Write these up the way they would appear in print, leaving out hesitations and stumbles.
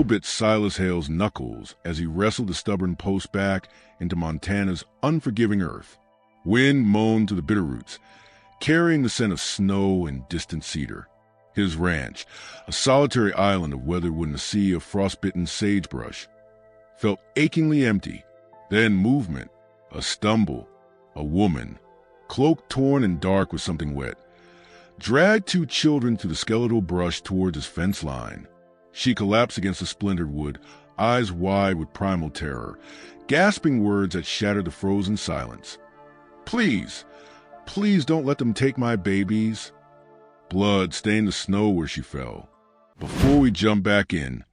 snow bit Silas Hale's knuckles as he wrestled the stubborn post back into Montana's unforgiving earth. Wind moaned through the bitterroots, carrying the scent of snow and distant cedar. His ranch, a solitary island of weatherwood in a sea of frostbitten sagebrush, felt achingly empty. Then movement, a stumble, a woman, cloak torn and dark with something wet, dragged two children through the skeletal brush towards his fence line. She collapsed against the splintered wood, eyes wide with primal terror, gasping words that shattered the frozen silence. Please, please don't let them take my babies. Blood stained the snow where she fell. Before we jump back in,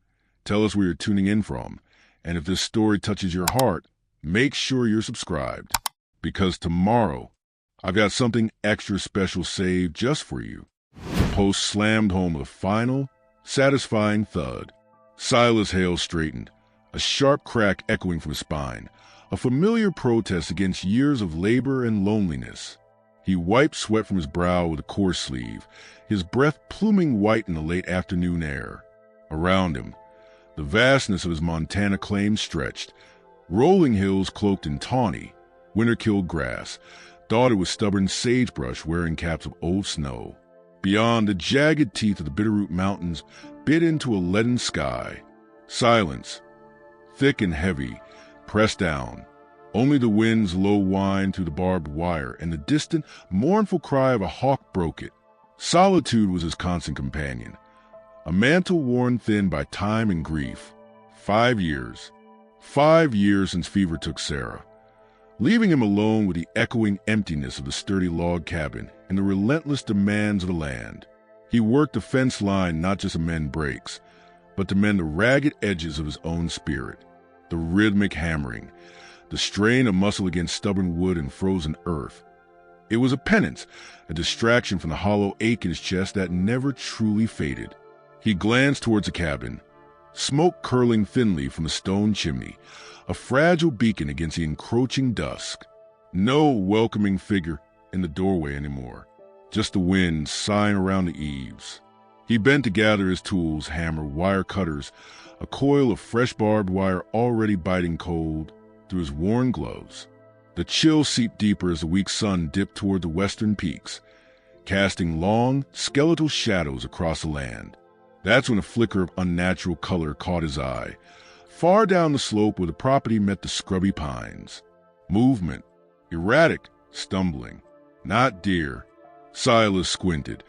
tell us where you're tuning in from, and if this story touches your heart, make sure you're subscribed, because tomorrow I've got something extra special saved just for you. The post slammed home with a final, satisfying thud. Silas Hale straightened, a sharp crack echoing from his spine, a familiar protest against years of labor and loneliness. He wiped sweat from his brow with a coarse sleeve, his breath pluming white in the late afternoon air. Around him, the vastness of his Montana claim stretched, rolling hills cloaked in tawny, winter-killed grass, dotted with stubborn sagebrush wearing caps of old snow. Beyond, the jagged teeth of the Bitterroot Mountains bit into a leaden sky. Silence, thick and heavy, pressed down. Only the wind's low whine through the barbed wire and the distant, mournful cry of a hawk broke it. Solitude was his constant companion, a mantle worn thin by time and grief. 5 years. 5 years since fever took Sarah, leaving him alone with the echoing emptiness of the sturdy log cabin and the relentless demands of the land. He worked the fence line not just to mend breaks, but to mend the ragged edges of his own spirit, the rhythmic hammering, the strain of muscle against stubborn wood and frozen earth. It was a penance, a distraction from the hollow ache in his chest that never truly faded. He glanced towards the cabin, smoke curling thinly from a stone chimney, a fragile beacon against the encroaching dusk. No welcoming figure in the doorway anymore, just the wind sighing around the eaves. He bent to gather his tools, hammer, wire cutters, a coil of fresh barbed wire already biting cold through his worn gloves. The chill seeped deeper as the weak sun dipped toward the western peaks, casting long, skeletal shadows across the land. That's when a flicker of unnatural color caught his eye, far down the slope where the property met the scrubby pines. Movement, erratic, stumbling. Not deer. Silas squinted,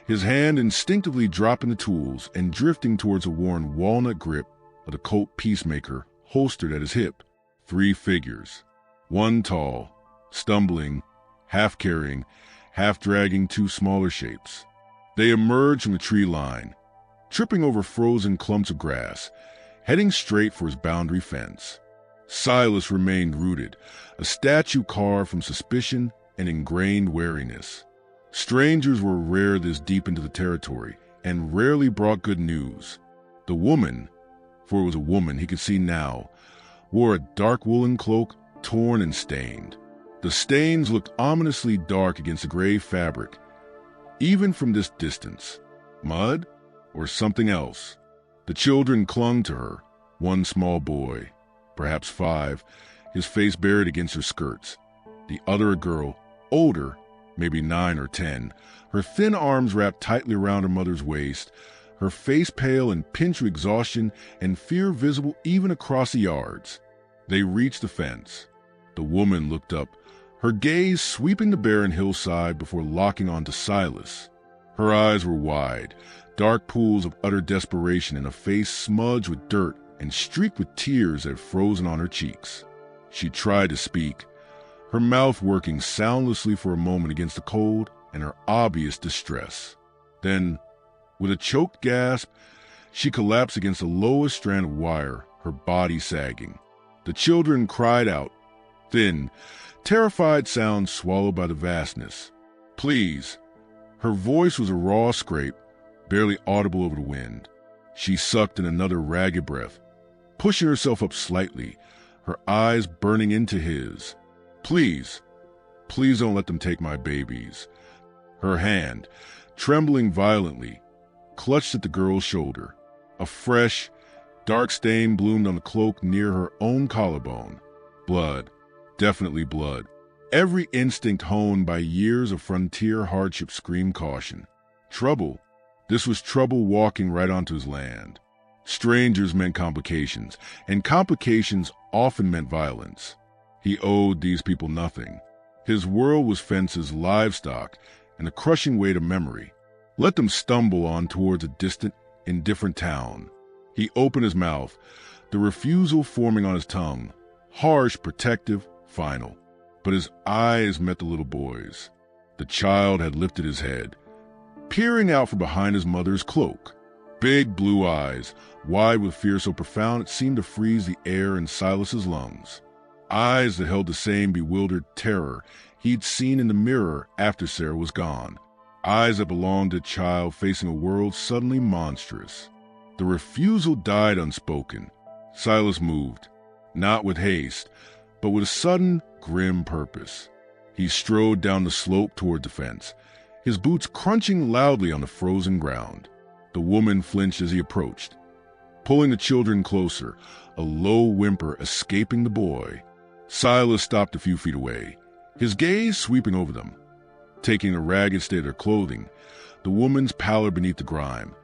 his hand instinctively dropping the tools and drifting towards a worn walnut grip of the Colt Peacemaker holstered at his hip. 3 figures. One tall, stumbling, half-carrying, half-dragging 2 smaller shapes. They emerged from the tree line, tripping over frozen clumps of grass, heading straight for his boundary fence. Silas remained rooted, a statue carved from suspicion and ingrained wariness. Strangers were rare this deep into the territory, and rarely brought good news. The woman, for it was a woman he could see now, wore a dark woolen cloak, torn and stained. The stains looked ominously dark against the gray fabric, even from this distance. Mud? Or something else? The children clung to her, one small boy, perhaps 5, his face buried against her skirts. The other a girl, older, maybe 9 or 10, her thin arms wrapped tightly around her mother's waist, her face pale and pinched with exhaustion and fear visible even across the yards. They reached the fence. The woman looked up, her gaze sweeping the barren hillside before locking onto Silas. Her eyes were wide, dark pools of utter desperation in a face smudged with dirt and streaked with tears that had frozen on her cheeks. She tried to speak, her mouth working soundlessly for a moment against the cold and her obvious distress. Then, with a choked gasp, she collapsed against the lowest strand of wire, her body sagging. The children cried out, thin, terrified sounds swallowed by the vastness. Please. Her voice was a raw scrape, barely audible over the wind. She sucked in another ragged breath, pushing herself up slightly, her eyes burning into his. Please, please don't let them take my babies. Her hand, trembling violently, clutched at the girl's shoulder. A fresh, Dark stain bloomed on the cloak near her own collarbone. Blood. Definitely blood. Every instinct honed by years of frontier hardship screamed caution. Trouble. This was trouble walking right onto his land. Strangers meant complications, and complications often meant violence. He owed these people nothing. His world was fences, livestock, and the crushing weight of memory. Let them stumble on towards a distant, indifferent town. He opened his mouth, the refusal forming on his tongue, harsh, protective, final. But his eyes met the little boy's. The child had lifted his head, peering out from behind his mother's cloak. Big blue eyes, wide with fear so profound it seemed to freeze the air in Silas's lungs. Eyes that held the same bewildered terror he'd seen in the mirror after Sarah was gone. Eyes that belonged to a child facing a world suddenly monstrous. The refusal died unspoken. Silas moved, not with haste, but with a sudden, grim purpose. He strode down the slope toward the fence, his boots crunching loudly on the frozen ground. The woman flinched as he approached, pulling the children closer, a low whimper escaping the boy. Silas stopped a few feet away, his gaze sweeping over them. Taking the ragged state of their clothing, the woman's pallor beneath the grime,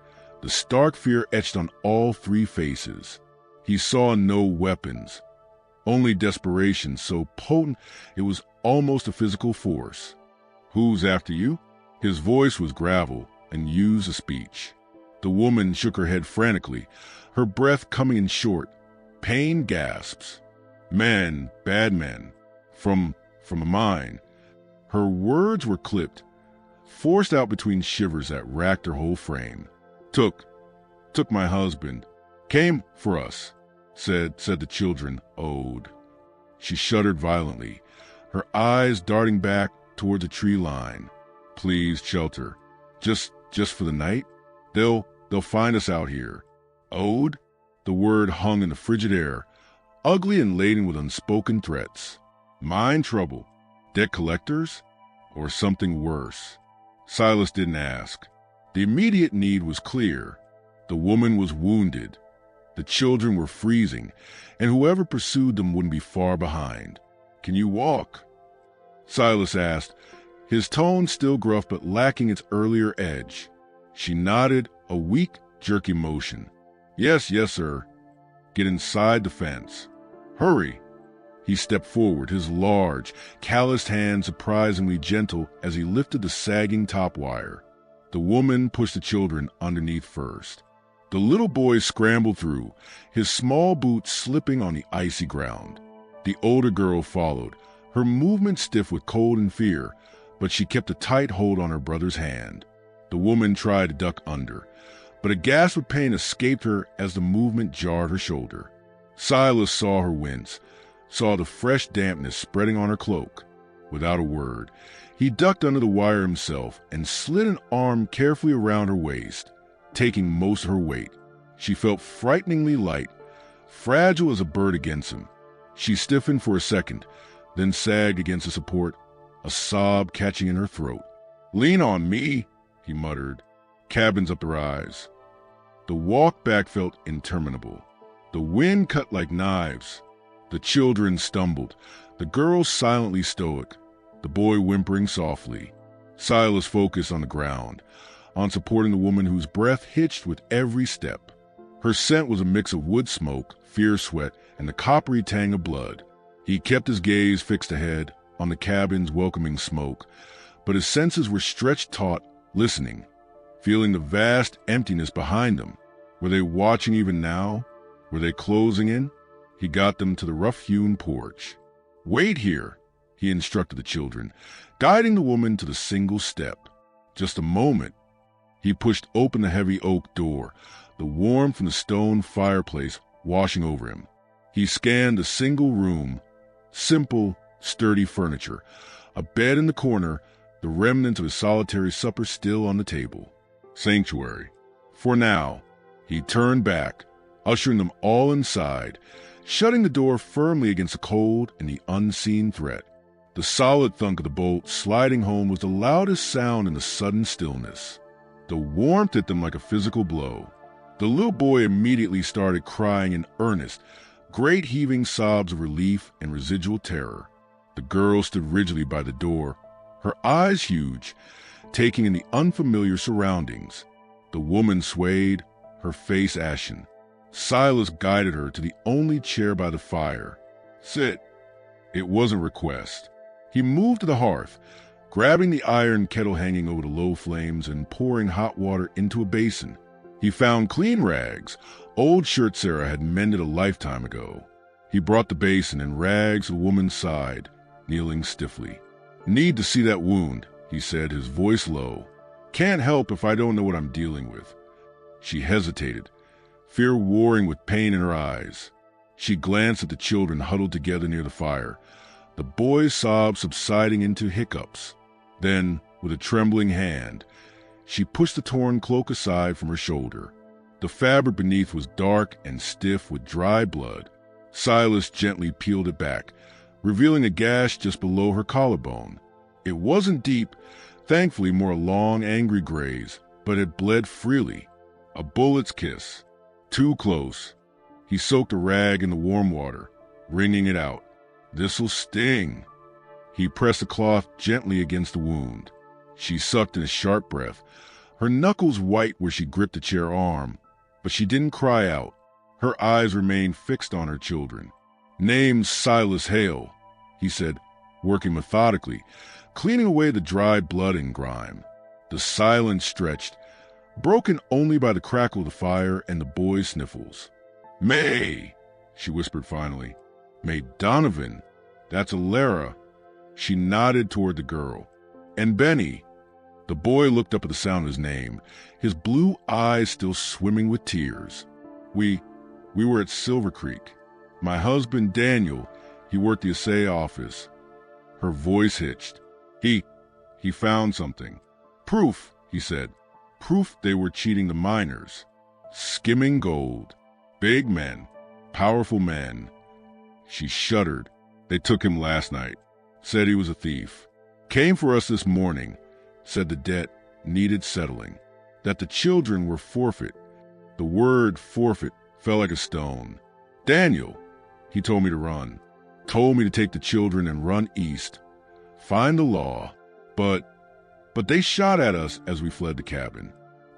the stark fear etched on all three faces. He saw no weapons, only desperation so potent it was almost a physical force. "Who's after you?" His voice was gravel and used a speech. The woman shook her head frantically, her breath coming in short, pained gasps. "Men, bad men, from a mine." Her words were clipped, forced out between shivers that racked her whole frame. Took my husband. Came for us," said the children, owed. She shuddered violently, her eyes darting back towards the tree line. "Please shelter. Just for the night? They'll find us out here." Owed? The word hung in the frigid air, ugly and laden with unspoken threats. Mine trouble? Debt collectors? Or something worse? Silas didn't ask. The immediate need was clear. The woman was wounded. The children were freezing, and whoever pursued them wouldn't be far behind. "Can you walk?" Silas asked, his tone still gruff but lacking its earlier edge. She nodded, a weak, jerky motion. Yes, sir. Get inside the fence. Hurry." He stepped forward, his large, calloused hand surprisingly gentle as he lifted the sagging top wire. The woman pushed the children underneath first. The little boy scrambled through, his small boots slipping on the icy ground. The older girl followed, her movement stiff with cold and fear, but she kept a tight hold on her brother's hand. The woman tried to duck under, but a gasp of pain escaped her as the movement jarred her shoulder. Silas saw her wince, saw the fresh dampness spreading on her cloak. Without a word, he ducked under the wire himself and slid an arm carefully around her waist, taking most of her weight. She felt frighteningly light, fragile as a bird against him. She stiffened for a second, then sagged against the support, a sob catching in her throat. "Lean on me," he muttered, cabins up their eyes. The walk back felt interminable. The wind cut like knives. The children stumbled, the girls silently stoic, the boy whimpering softly. Silas focused on the ground, on supporting the woman whose breath hitched with every step. Her scent was a mix of wood smoke, fear sweat, and the coppery tang of blood. He kept his gaze fixed ahead, on the cabin's welcoming smoke, but his senses were stretched taut, listening, feeling the vast emptiness behind them. Were they watching even now? Were they closing in? He got them to the rough-hewn porch. "Wait here," he instructed the children, guiding the woman to the single step. Just a moment. He pushed open the heavy oak door, the warmth from the stone fireplace washing over him. He scanned the single room, simple, sturdy furniture, a bed in the corner, the remnants of his solitary supper still on the table. Sanctuary. For now. He turned back, ushering them all inside, shutting the door firmly against the cold and the unseen threat. The solid thunk of the bolt sliding home was the loudest sound in the sudden stillness. The warmth hit them like a physical blow. The little boy immediately started crying in earnest, great heaving sobs of relief and residual terror. The girl stood rigidly by the door, her eyes huge, taking in the unfamiliar surroundings. The woman swayed, her face ashen. Silas guided her to the only chair by the fire. "Sit." It wasn't a request. He moved to the hearth, grabbing the iron kettle hanging over the low flames and pouring hot water into a basin. He found clean rags, old shirts Sarah had mended a lifetime ago. He brought the basin and rags to the woman's side, kneeling stiffly. "Need to see that wound," he said, his voice low. "Can't help if I don't know what I'm dealing with." She hesitated, fear warring with pain in her eyes. She glanced at the children huddled together near the fire, the boy's sobs subsiding into hiccups. Then, with a trembling hand, she pushed the torn cloak aside from her shoulder. The fabric beneath was dark and stiff with dry blood. Silas gently peeled it back, revealing a gash just below her collarbone. It wasn't deep, thankfully more a long, angry graze, but it bled freely. A bullet's kiss. Too close. He soaked a rag in the warm water, wringing it out. "This'll sting." He pressed the cloth gently against the wound. She sucked in a sharp breath, her knuckles white where she gripped the chair arm, but she didn't cry out. Her eyes remained fixed on her children. "Name's Silas Hale," he said, working methodically, cleaning away the dried blood and grime. The silence stretched, broken only by the crackle of the fire and the boy's sniffles. "May," she whispered finally. "May Donovan. That's Alara." She nodded toward the girl. "And Benny." The boy looked up at the sound of his name, his blue eyes still swimming with tears. We were at Silver Creek. My husband, Daniel, he worked the assay office." Her voice hitched. He found something. "Proof," he said. "Proof they were cheating the miners. Skimming gold. Big men. Powerful men." She shuddered. "They took him last night. Said he was a thief. Came for us this morning. Said the debt needed settling. That the children were forfeit." The word forfeit fell like a stone. "Daniel," he told me to run. Told me to take the children and run east. Find the law. But they shot at us as we fled the cabin.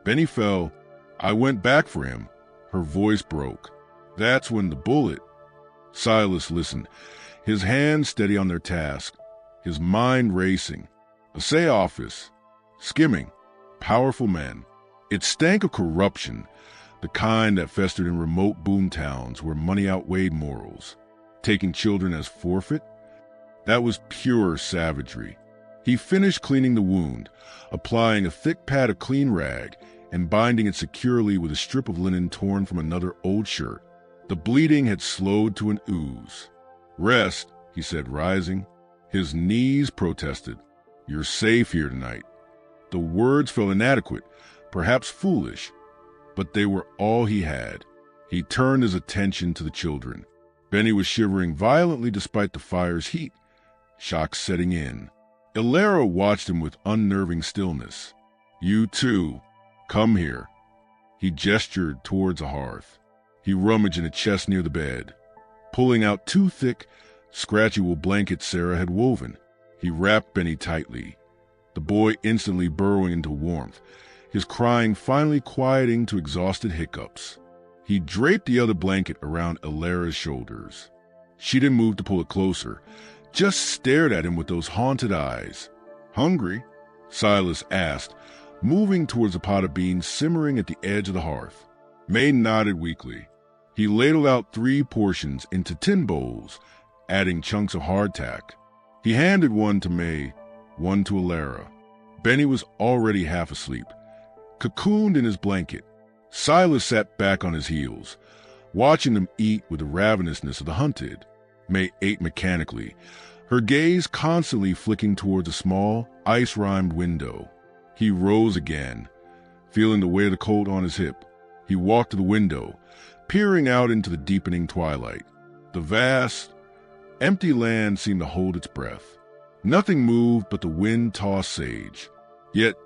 Benny fell. I went back for him." Her voice broke. "That's when the bullet—" Silas listened, his hands steady on their task, his mind racing. Assay office. Skimming. Powerful men. It stank of corruption, the kind that festered in remote boom towns where money outweighed morals. Taking children as forfeit? That was pure savagery. He finished cleaning the wound, applying a thick pad of clean rag and binding it securely with a strip of linen torn from another old shirt. The bleeding had slowed to an ooze. "Rest," he said, rising. His knees protested. "You're safe here tonight." The words felt inadequate, perhaps foolish, but they were all he had. He turned his attention to the children. Benny was shivering violently despite the fire's heat, shock setting in. Alara watched him with unnerving stillness. "You too. Come here." He gestured towards a hearth. He rummaged in a chest near the bed, pulling out two thick, scratchy wool blankets Sarah had woven. He wrapped Benny tightly, the boy instantly burrowing into warmth, his crying finally quieting to exhausted hiccups. He draped the other blanket around Alara's shoulders. She didn't move to pull it closer, just stared at him with those haunted eyes. "Hungry?" Silas asked, moving towards a pot of beans simmering at the edge of the hearth. May nodded weakly. He ladled out 3 portions into tin bowls, adding chunks of hardtack. He handed one to May, one to Alara. Benny was already half asleep, cocooned in his blanket. Silas sat back on his heels, watching them eat with the ravenousness of the hunted. May ate mechanically, her gaze constantly flicking towards a small, ice-rimed window. He rose again, feeling the weight of the coat on his hip. He walked to the window, peering out into the deepening twilight. The vast, empty land seemed to hold its breath. Nothing moved but the wind-tossed sage. Yet,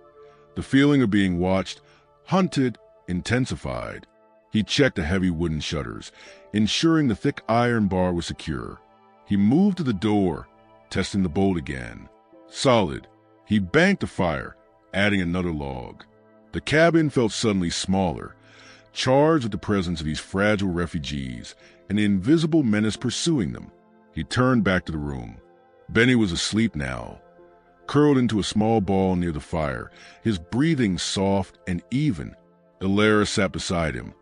the feeling of being watched, hunted, intensified. He checked the heavy wooden shutters, ensuring the thick iron bar was secure. He moved to the door, testing the bolt again. Solid. He banked the fire, adding another log. The cabin felt suddenly smaller, charged with the presence of these fragile refugees and the invisible menace pursuing them. He turned back to the room. Benny was asleep now, curled into a small ball near the fire, his breathing soft and even. Elara sat beside him,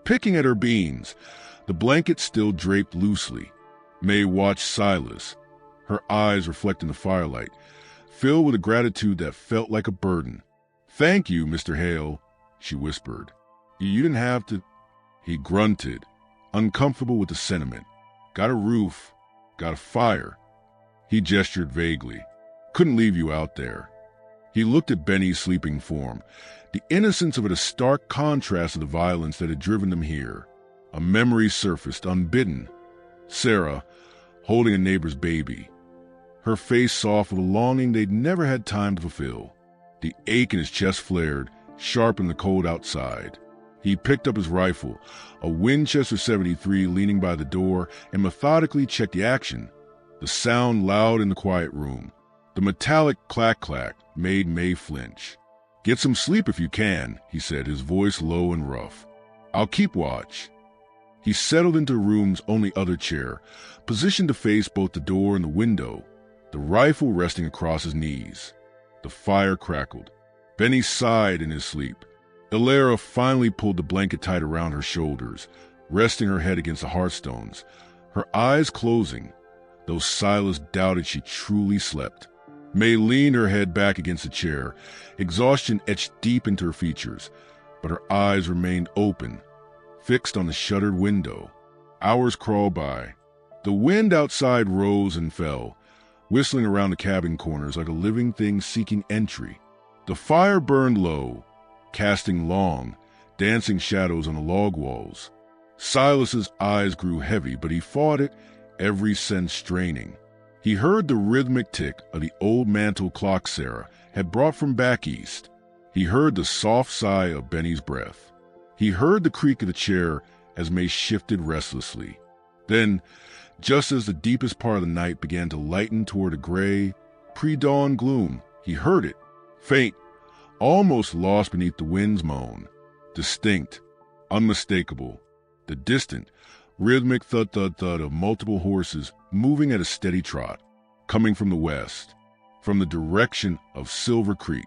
picking at her beans, the blanket still draped loosely. May watched Silas, her eyes reflecting the firelight, filled with a gratitude that felt like a burden. "Thank you, Mr. Hale," she whispered. "You didn't have to—" He grunted, uncomfortable with the sentiment. "Got a roof, got a fire." He gestured vaguely. "Couldn't leave you out there." He looked at Benny's sleeping form, the innocence of it a stark contrast to the violence that had driven them here. A memory surfaced, unbidden. Sarah, holding a neighbor's baby, her face soft with a longing they'd never had time to fulfill. The ache in his chest flared, sharp in the cold outside. He picked up his rifle, a Winchester 73 leaning by the door, and methodically checked the action. The sound loud in the quiet room. The metallic clack-clack made May flinch. "Get some sleep if you can," he said, his voice low and rough. "I'll keep watch." He settled into the room's only other chair, positioned to face both the door and the window, the rifle resting across his knees. The fire crackled. Benny sighed in his sleep. Elara finally pulled the blanket tight around her shoulders, resting her head against the hearthstones, her eyes closing, though Silas doubted she truly slept. May leaned her head back against the chair, exhaustion etched deep into her features, but her eyes remained open, fixed on the shuttered window. Hours crawled by. The wind outside rose and fell, whistling around the cabin corners like a living thing seeking entry. The fire burned low, casting long, dancing shadows on the log walls. Silas's eyes grew heavy, but he fought it, every sense straining. He heard the rhythmic tick of the old mantle clock Sarah had brought from back east. He heard the soft sigh of Benny's breath. He heard the creak of the chair as May shifted restlessly. Then, just as the deepest part of the night began to lighten toward a gray, pre-dawn gloom, he heard it, faint, almost lost beneath the wind's moan, distinct, unmistakable, the distant, rhythmic thud-thud-thud of multiple horses moving at a steady trot, coming from the west, from the direction of Silver Creek,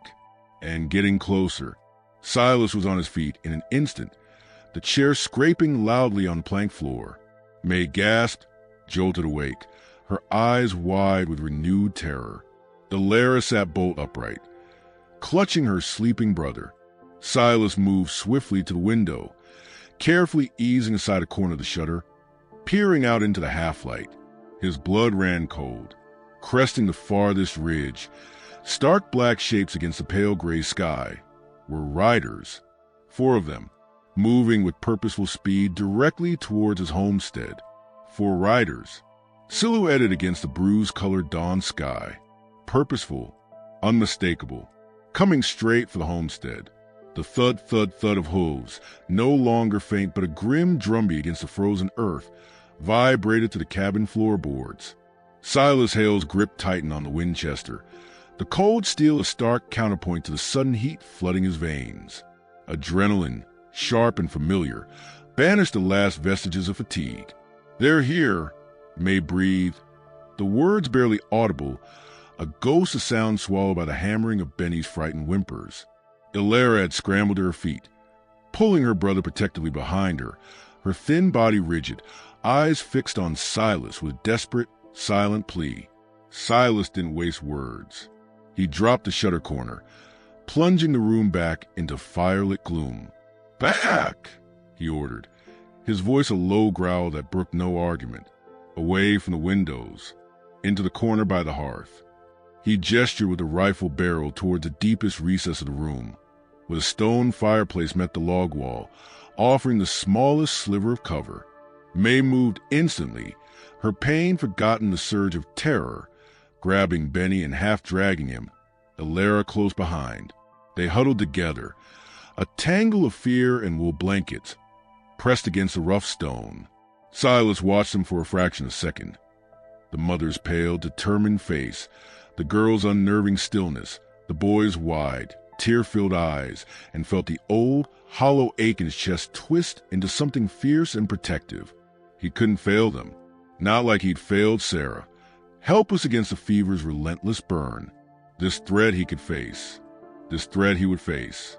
and getting closer. Silas was on his feet in an instant, the chair scraping loudly on the plank floor. May gasped, jolted awake, her eyes wide with renewed terror. Elara sat bolt upright, clutching her sleeping brother. Silas moved swiftly to the window, carefully easing aside a corner of the shutter, peering out into the half-light. His blood ran cold, cresting the farthest ridge. Stark black shapes against the pale gray sky were riders, 4 of them, moving with purposeful speed directly towards his homestead. 4 riders, silhouetted against the bruise-colored dawn sky, purposeful, unmistakable, coming straight for the homestead. The thud-thud-thud of hooves, no longer faint but a grim drumbeat against the frozen earth, vibrated to the cabin floorboards. Silas Hale's grip tightened on the Winchester, the cold steel a stark counterpoint to the sudden heat flooding his veins. Adrenaline, sharp and familiar, banished the last vestiges of fatigue. "They're here," May breathed, the words barely audible, a ghost of sound swallowed by the hammering of Benny's frightened whimpers. Elara had scrambled to her feet, pulling her brother protectively behind her, her thin body rigid, eyes fixed on Silas with desperate, silent plea. Silas didn't waste words. He dropped the shutter corner, plunging the room back into firelit gloom. "Back!" he ordered, his voice a low growl that brooked no argument. Away from the windows, into the corner by the hearth. He gestured with the rifle barrel toward the deepest recess of the room, where the stone fireplace met the log wall, offering the smallest sliver of cover. May moved instantly, her pain forgotten the surge of terror, grabbing Benny and half-dragging him, Elara close behind. They huddled together, a tangle of fear and wool blankets, pressed against the rough stone. Silas watched them for a fraction of a second. The mother's pale, determined face, the girl's unnerving stillness, the boy's wide, tear-filled eyes, and felt the old, hollow ache in his chest twist into something fierce and protective. He couldn't fail them, not like he'd failed Sarah. Helpless against the fever's relentless burn, this threat he could face, this threat he would face.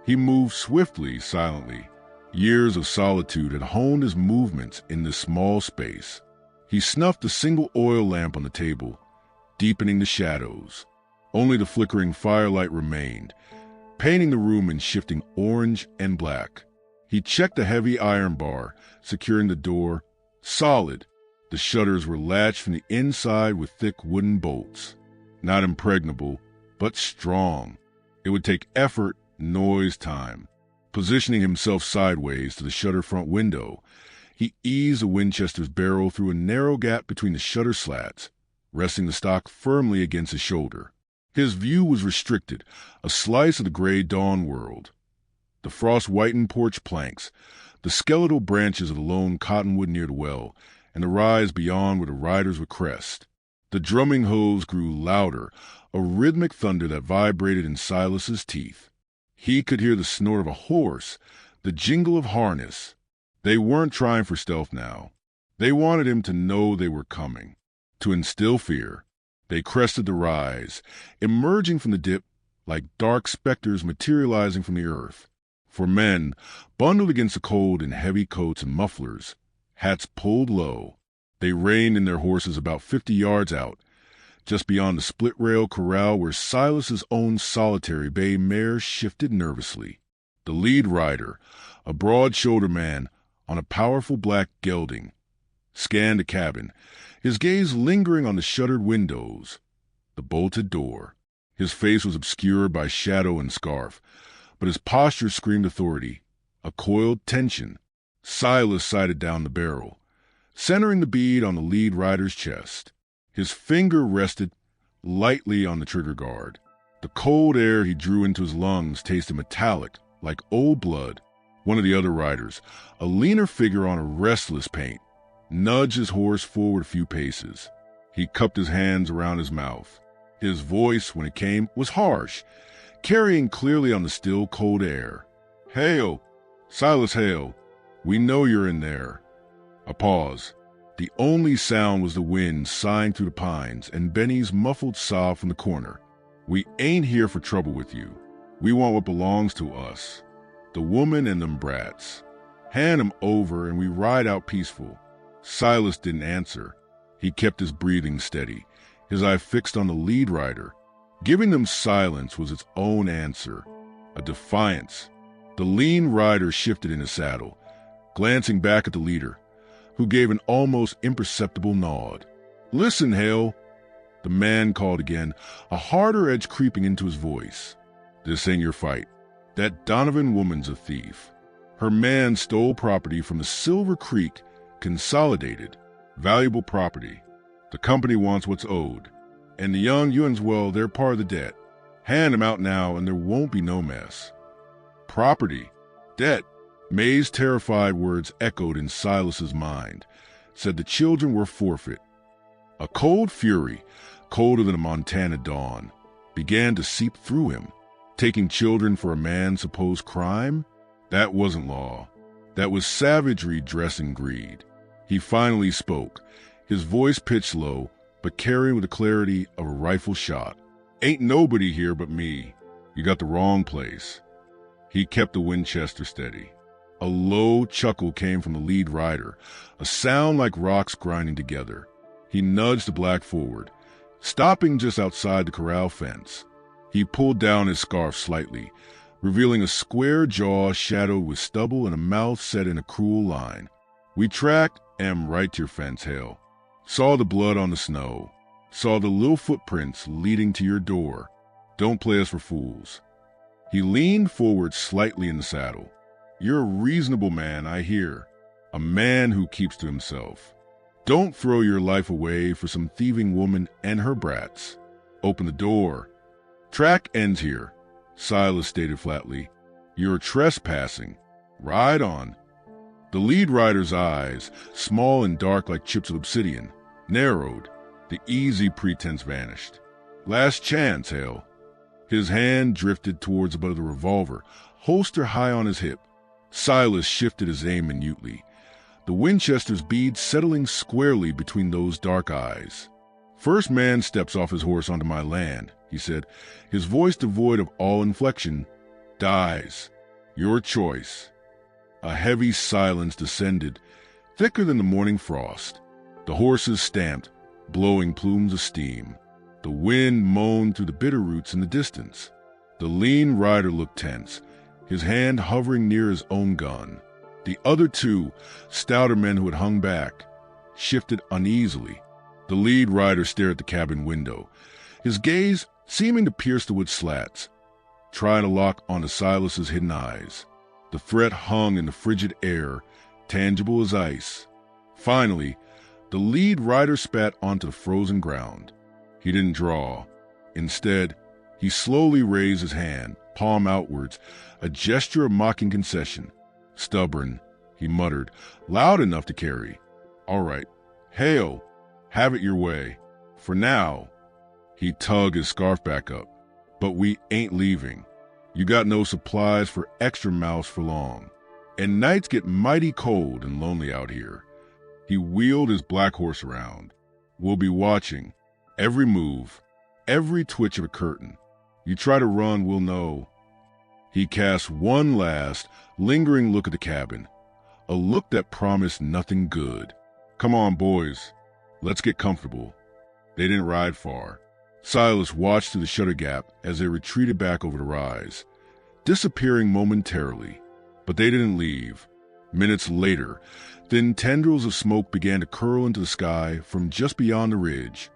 He moved swiftly, silently. Years of solitude had honed his movements in this small space. He snuffed the single oil lamp on the table, deepening the shadows. Only the flickering firelight remained, painting the room in shifting orange and black. He checked the heavy iron bar, securing the door. Solid. The shutters were latched from the inside with thick wooden bolts. Not impregnable, but strong. It would take effort, noise, time. Positioning himself sideways to the shutter front window, he eased the Winchester's barrel through a narrow gap between the shutter slats, resting the stock firmly against his shoulder. His view was restricted, a slice of the gray dawn world. The frost-whitened porch planks, the skeletal branches of the lone cottonwood near the well, and the rise beyond where the riders would crest. The drumming hooves grew louder, a rhythmic thunder that vibrated in Silas's teeth. He could hear the snort of a horse, the jingle of harness. They weren't trying for stealth now. They wanted him to know they were coming, to instill fear. They crested the rise, emerging from the dip like dark specters materializing from the earth. For men, bundled against the cold in heavy coats and mufflers, hats pulled low, they reined in their horses about 50 yards out, just beyond the split-rail corral where Silas's own solitary bay mare shifted nervously. The lead rider, a broad-shouldered man on a powerful black gelding, scanned the cabin, his gaze lingering on the shuttered windows, the bolted door. His face was obscured by shadow and scarf, but his posture screamed authority, a coiled tension. Silas sighted down the barrel, centering the bead on the lead rider's chest. His finger rested lightly on the trigger guard. The cold air he drew into his lungs tasted metallic, like old blood. One of the other riders, a leaner figure on a restless paint, nudged his horse forward a few paces. He cupped his hands around his mouth. His voice, when it came, was harsh, carrying clearly on the still cold air. "Hail! Silas Hale! We know you're in there." A pause. The only sound was the wind sighing through the pines and Benny's muffled sob from the corner. "We ain't here for trouble with you. We want what belongs to us. The woman and them brats. Hand 'em over and we ride out peaceful." Silas didn't answer. He kept his breathing steady, his eye fixed on the lead rider. Giving them silence was its own answer, a defiance. The lean rider shifted in his saddle, glancing back at the leader, who gave an almost imperceptible nod. "Listen, Hale," the man called again, a harder edge creeping into his voice. "This ain't your fight. That Donovan woman's a thief. Her man stole property from the Silver Creek, consolidated, valuable property. The company wants what's owed, and the young Ewans, well, they're part of the debt. Hand 'em out now and there won't be no mess." Property, debt. May's terrified words echoed in Silas's mind, said the children were forfeit. A cold fury, colder than a Montana dawn, began to seep through him. Taking children for a man's supposed crime? That wasn't law. That was savagery dressed in greed. He finally spoke, his voice pitched low, but carrying with the clarity of a rifle shot. "Ain't nobody here but me. You got the wrong place." He kept the Winchester steady. A low chuckle came from the lead rider, a sound like rocks grinding together. He nudged the black forward, stopping just outside the corral fence. He pulled down his scarf slightly, revealing a square jaw shadowed with stubble and a mouth set in a cruel line. "We tracked em right to your fence, Hale. Saw the blood on the snow. Saw the little footprints leading to your door. Don't play us for fools." He leaned forward slightly in the saddle. "You're a reasonable man, I hear. A man who keeps to himself. Don't throw your life away for some thieving woman and her brats. Open the door." "Track ends here," Silas stated flatly. "You're trespassing. Ride on." The lead rider's eyes, small and dark like chips of obsidian, narrowed. The easy pretense vanished. Last chance, Hale. His hand drifted towards the butt of the revolver, holster high on his hip. Silas shifted his aim minutely, the Winchester's bead settling squarely between those dark eyes. "First man steps off his horse onto my land," he said, his voice devoid of all inflection, "dies. Your choice." A heavy silence descended, thicker than the morning frost. The horses stamped, blowing plumes of steam. The wind moaned through the bitter roots in the distance. The lean rider looked tense, his hand hovering near his own gun. The other two, stouter men who had hung back, shifted uneasily. The lead rider stared at the cabin window, his gaze seeming to pierce the wood slats, trying to lock onto Silas's hidden eyes. The threat hung in the frigid air, tangible as ice. Finally, the lead rider spat onto the frozen ground. He didn't draw. Instead, he slowly raised his hand, palm outwards, a gesture of mocking concession. "Stubborn," he muttered, loud enough to carry. "All right, Hale, have it your way. For now." He tugged his scarf back up. "But we ain't leaving. You got no supplies for extra mouths for long. And nights get mighty cold and lonely out here." He wheeled his black horse around. "We'll be watching. Every move, every twitch of a curtain. You try to run, we'll know." He cast one last, lingering look at the cabin, a look that promised nothing good. "Come on, boys. Let's get comfortable." They didn't ride far. Silas watched through the shutter gap as they retreated back over the rise, disappearing momentarily. But they didn't leave. Minutes later, thin tendrils of smoke began to curl into the sky from just beyond the ridge.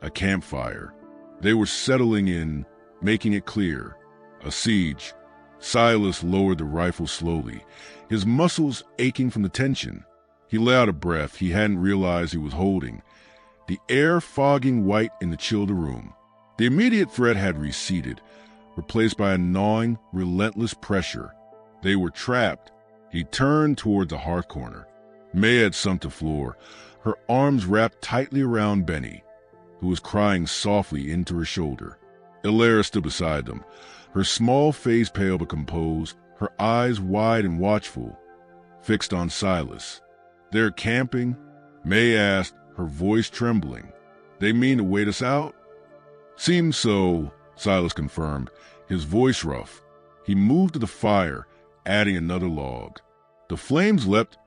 A campfire. They were settling in, making it clear. A siege. Silas lowered the rifle slowly, his muscles aching from the tension. He let out a breath he hadn't realized he was holding, the air fogging white in the chill of the room. The immediate threat had receded, replaced by a gnawing, relentless pressure. They were trapped. He turned toward the hearth corner. May had sunk to the floor, her arms wrapped tightly around Benny, who was crying softly into her shoulder. Ilera stood beside them, her small face pale but composed, her eyes wide and watchful, fixed on Silas. "They're camping?" May asked, her voice trembling. "They mean to wait us out?" "Seems so," Silas confirmed, his voice rough. He moved to the fire, adding another log. The flames leapt,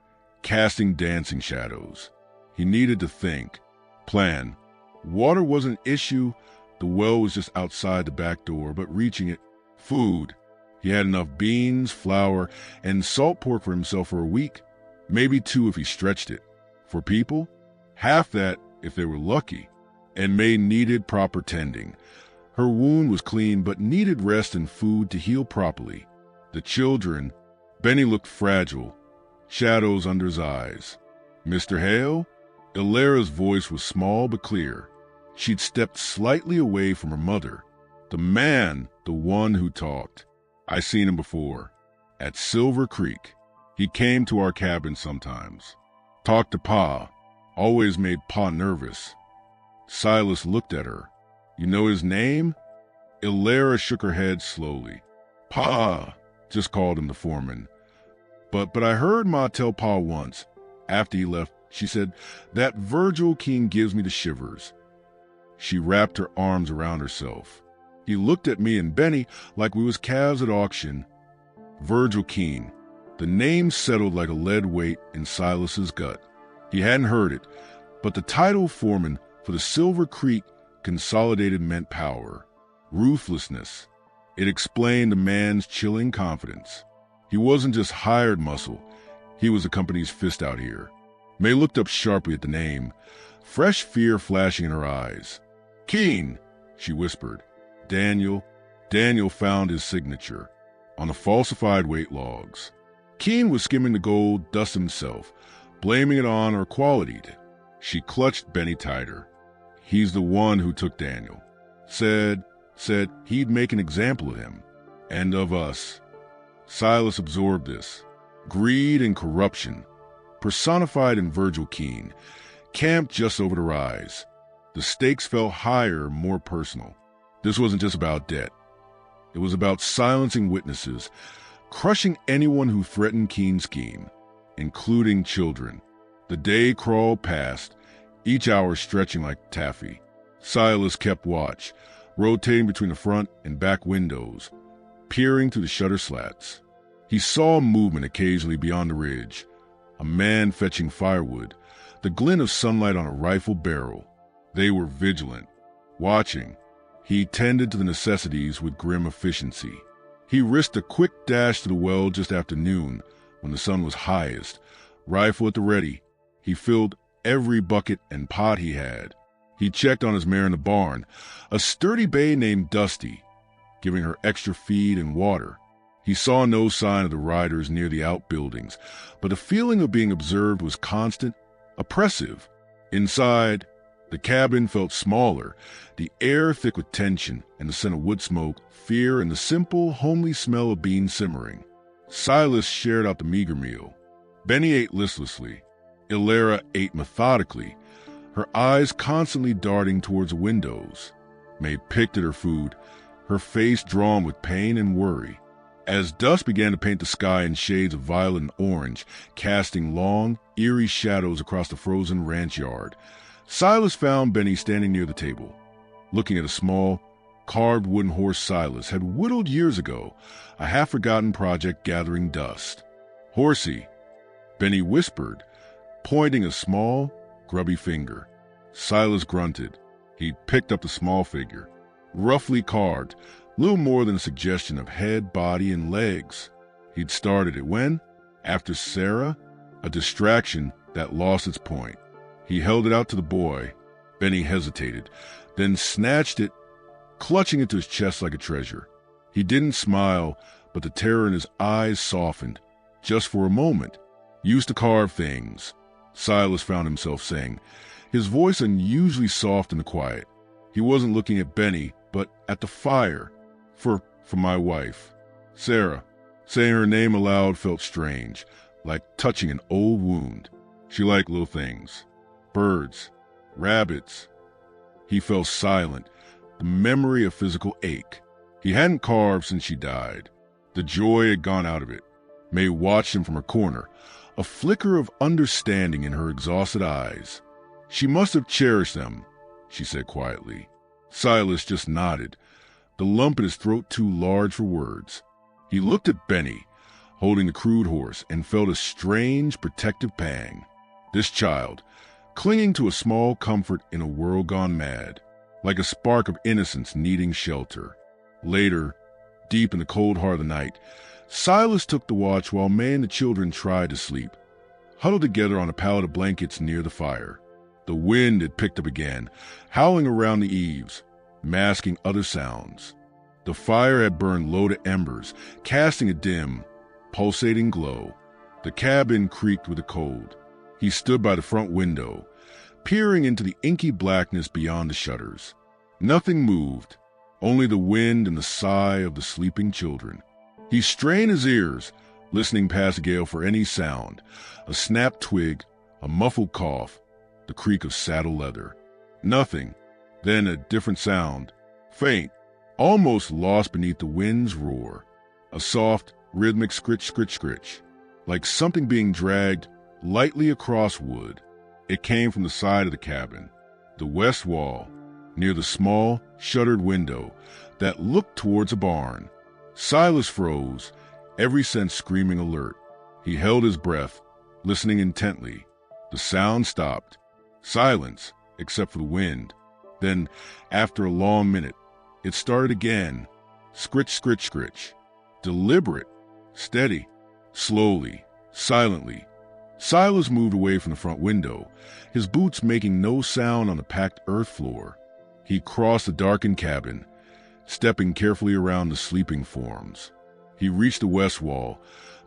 casting dancing shadows. He needed to think, plan. Water wasn't an issue. The well was just outside the back door, but reaching it. Food. He had enough beans, flour, and salt pork for himself for a week, maybe 2 if he stretched it. For people, half that if they were lucky. And May needed proper tending. Her wound was clean but needed rest and food to heal properly. The children, Benny looked fragile, shadows under his eyes. "Mr. Hale?" Ilera's voice was small but clear. She'd stepped slightly away from her mother. "The man, the one who talked. I seen him before. At Silver Creek. He came to our cabin sometimes. Talked to Pa. Always made Pa nervous." Silas looked at her. "You know his name?" Ilera shook her head slowly. "Pa, just called him the foreman. But I heard Ma tell Pa once, after he left, she said, that Virgil King gives me the shivers." She wrapped her arms around herself. He looked at me and Benny like we was calves at auction. Virgil King. The name settled like a lead weight in Silas's gut. He hadn't heard it, but the title foreman for the Silver Creek Consolidated meant power, ruthlessness. It explained the man's chilling confidence. He wasn't just hired muscle. He was the company's fist out here. May looked up sharply at the name, fresh fear flashing in her eyes. "Keen," she whispered. Daniel found his signature on the falsified weight logs. Keen was skimming the gold dust himself, blaming it on or quality'd it. She clutched Benny tighter. "He's the one who took Daniel. Said he'd make an example of him. And of us." Silas absorbed this. Greed and corruption, personified in Virgil Keane, camped just over the rise. The stakes felt higher, more personal. This wasn't just about debt. It was about silencing witnesses, crushing anyone who threatened Keane's scheme, including children. The day crawled past, each hour stretching like taffy. Silas kept watch, rotating between the front and back windows, peering through the shutter slats. He saw movement occasionally beyond the ridge, a man fetching firewood, the glint of sunlight on a rifle barrel. They were vigilant, watching. He tended to the necessities with grim efficiency. He risked a quick dash to the well just after noon, when the sun was highest, rifle at the ready. He filled every bucket and pot he had. He checked on his mare in the barn, a sturdy bay named Dusty, giving her extra feed and water. He saw no sign of the riders near the outbuildings, but the feeling of being observed was constant, oppressive. Inside, the cabin felt smaller, the air thick with tension and the scent of wood smoke, fear, and the simple, homely smell of beans simmering. Silas shared out the meager meal. Benny ate listlessly. Ilera ate methodically, her eyes constantly darting towards the windows. May picked at her food, her face drawn with pain and worry. As dusk began to paint the sky in shades of violet and orange, casting long, eerie shadows across the frozen ranch yard, Silas found Benny standing near the table, looking at a small, carved wooden horse Silas had whittled years ago, a half-forgotten project gathering dust. "Horsey," Benny whispered, pointing a small, grubby finger. Silas grunted. He picked up the small figure, roughly carved, little more than a suggestion of head, body, and legs. He'd started it when, after Sarah, a distraction that lost its point. He held it out to the boy. Benny hesitated, then snatched it, clutching it to his chest like a treasure. He didn't smile, but the terror in his eyes softened, just for a moment. "Used to carve things," Silas found himself saying, his voice unusually soft in the quiet. He wasn't looking at Benny, but at the fire. For my wife, Sarah. Saying her name aloud felt strange, like touching an old wound. She liked little things. Birds, rabbits. He fell silent, the memory of physical ache. He hadn't carved since she died. The joy had gone out of it. May watched him from her corner, a flicker of understanding in her exhausted eyes. "She must have cherished them," she said quietly. Silas just nodded, the lump in his throat too large for words. He looked at Benny, holding the crude horse, and felt a strange, protective pang. This child, clinging to a small comfort in a world gone mad, like a spark of innocence needing shelter. Later, deep in the cold heart of the night, Silas took the watch while May and the children tried to sleep, huddled together on a pallet of blankets near the fire. The wind had picked up again, howling around the eaves, masking other sounds. The fire had burned low to embers, casting a dim, pulsating glow. The cabin creaked with the cold. He stood by the front window, peering into the inky blackness beyond the shutters. Nothing moved, only the wind and the sigh of the sleeping children. He strained his ears, listening past the gale for any sound, a snapped twig, a muffled cough, the creak of saddle leather. Nothing. Then a different sound, faint, almost lost beneath the wind's roar. A soft, rhythmic scritch, scritch, scritch, like something being dragged lightly across wood. It came from the side of the cabin, the west wall, near the small, shuttered window that looked towards a barn. Silas froze, every sense screaming alert. He held his breath, listening intently. The sound stopped. Silence, except for the wind. Then, after a long minute, it started again. Scritch, scritch, scritch. Deliberate, steady, slowly, silently. Silas moved away from the front window, his boots making no sound on the packed earth floor. He crossed the darkened cabin, stepping carefully around the sleeping forms. He reached the west wall,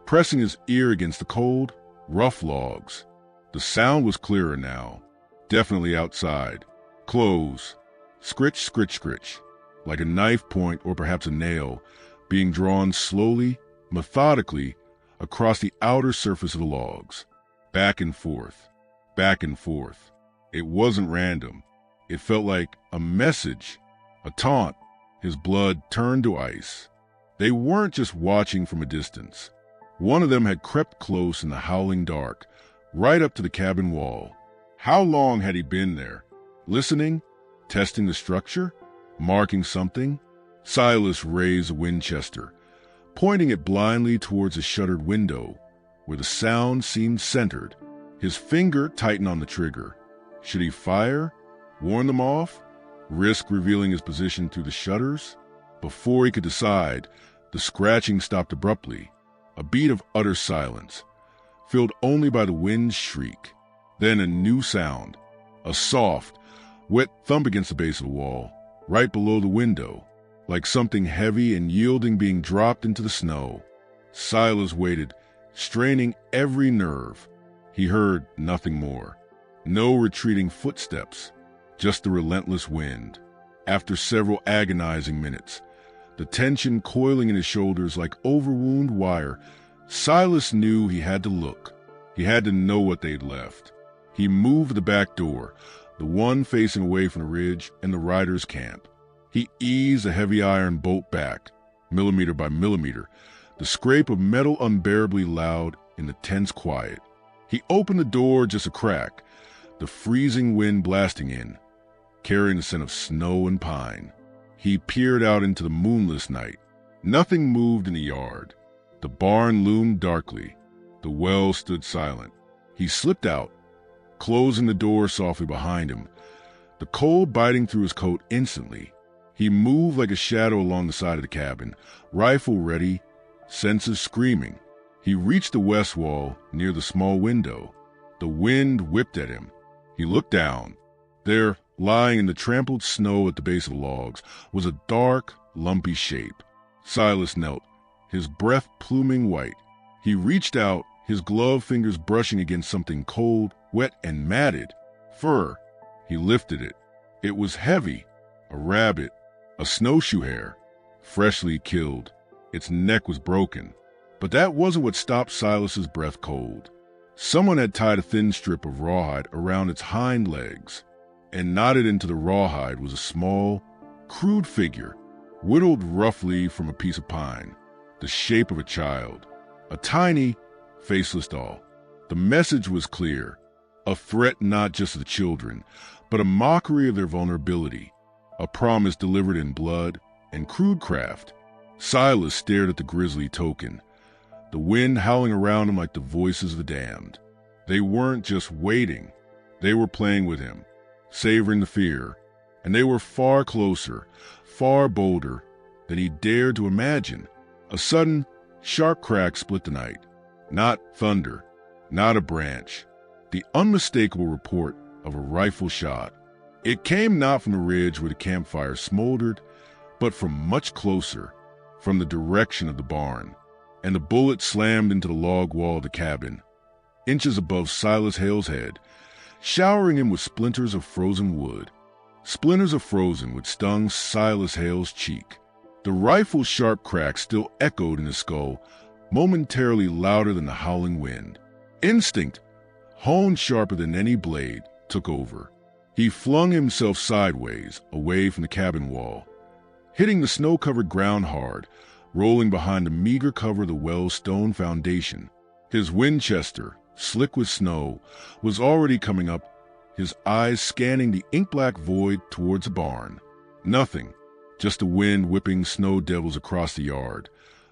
pressing his ear against the cold, rough logs. The sound was clearer now, definitely outside. Close, scritch, scritch, scritch, like a knife point or perhaps a nail, being drawn slowly, methodically, across the outer surface of the logs. Back and forth, back and forth. It wasn't random. It felt like a message, a taunt. His blood turned to ice. They weren't just watching from a distance. One of them had crept close in the howling dark, right up to the cabin wall. How long had he been there? Listening? Testing the structure? Marking something? Silas raised a Winchester, pointing it blindly towards a shuttered window, where the sound seemed centered. His finger tightened on the trigger. Should he fire? Warn them off? Risk revealing his position through the shutters? Before he could decide, the scratching stopped abruptly. A beat of utter silence, filled only by the wind's shriek. Then a new sound, a soft, wet thump against the base of the wall, right below the window, like something heavy and yielding being dropped into the snow. Silas waited, straining every nerve. He heard nothing more. No retreating footsteps, just the relentless wind. After several agonizing minutes, the tension coiling in his shoulders like overwound wire, Silas knew he had to look. He had to know what they'd left. He moved the back door, the one facing away from the ridge and the riders' camp. He eased a heavy iron bolt back, millimeter by millimeter, the scrape of metal unbearably loud in the tense quiet. He opened the door just a crack, the freezing wind blasting in, carrying the scent of snow and pine. He peered out into the moonless night. Nothing moved in the yard. The barn loomed darkly. The well stood silent. He slipped out, closing the door softly behind him, the cold biting through his coat instantly. He moved like a shadow along the side of the cabin, rifle ready, senses screaming. He reached the west wall near the small window. The wind whipped at him. He looked down. There, lying in the trampled snow at the base of the logs, was a dark, lumpy shape. Silas knelt, his breath pluming white. He reached out, his gloved fingers brushing against something cold, wet, and matted. Fur. He lifted it. It was heavy. A rabbit. A snowshoe hare. Freshly killed. Its neck was broken. But that wasn't what stopped Silas's breath cold. Someone had tied a thin strip of rawhide around its hind legs, and knotted into the rawhide was a small, crude figure, whittled roughly from a piece of pine, the shape of a child, a tiny, faceless doll. The message was clear, a threat not just to the children, but a mockery of their vulnerability, a promise delivered in blood and crude craft. Silas stared at the grisly token, the wind howling around him like the voices of the damned. They weren't just waiting, they were playing with him, savoring the fear, and they were far closer, far bolder than he dared to imagine. A sudden, sharp crack split the night. Not thunder, not a branch, the unmistakable report of a rifle shot. It came not from the ridge where the campfire smoldered, but from much closer, from the direction of the barn, and the bullet slammed into the log wall of the cabin, inches above Silas Hale's head, showering him with splinters of frozen wood. Splinters of frozen wood stung Silas Hale's cheek. The rifle's sharp crack still echoed in his skull, momentarily louder than the howling wind. Instinct, honed sharper than any blade, took over. He flung himself sideways, away from the cabin wall, hitting the snow-covered ground hard, rolling behind the meager cover of the well's stone foundation. His Winchester, slick with snow, was already coming up, his eyes scanning the ink-black void towards the barn. Nothing, just the wind whipping snow devils across the yard.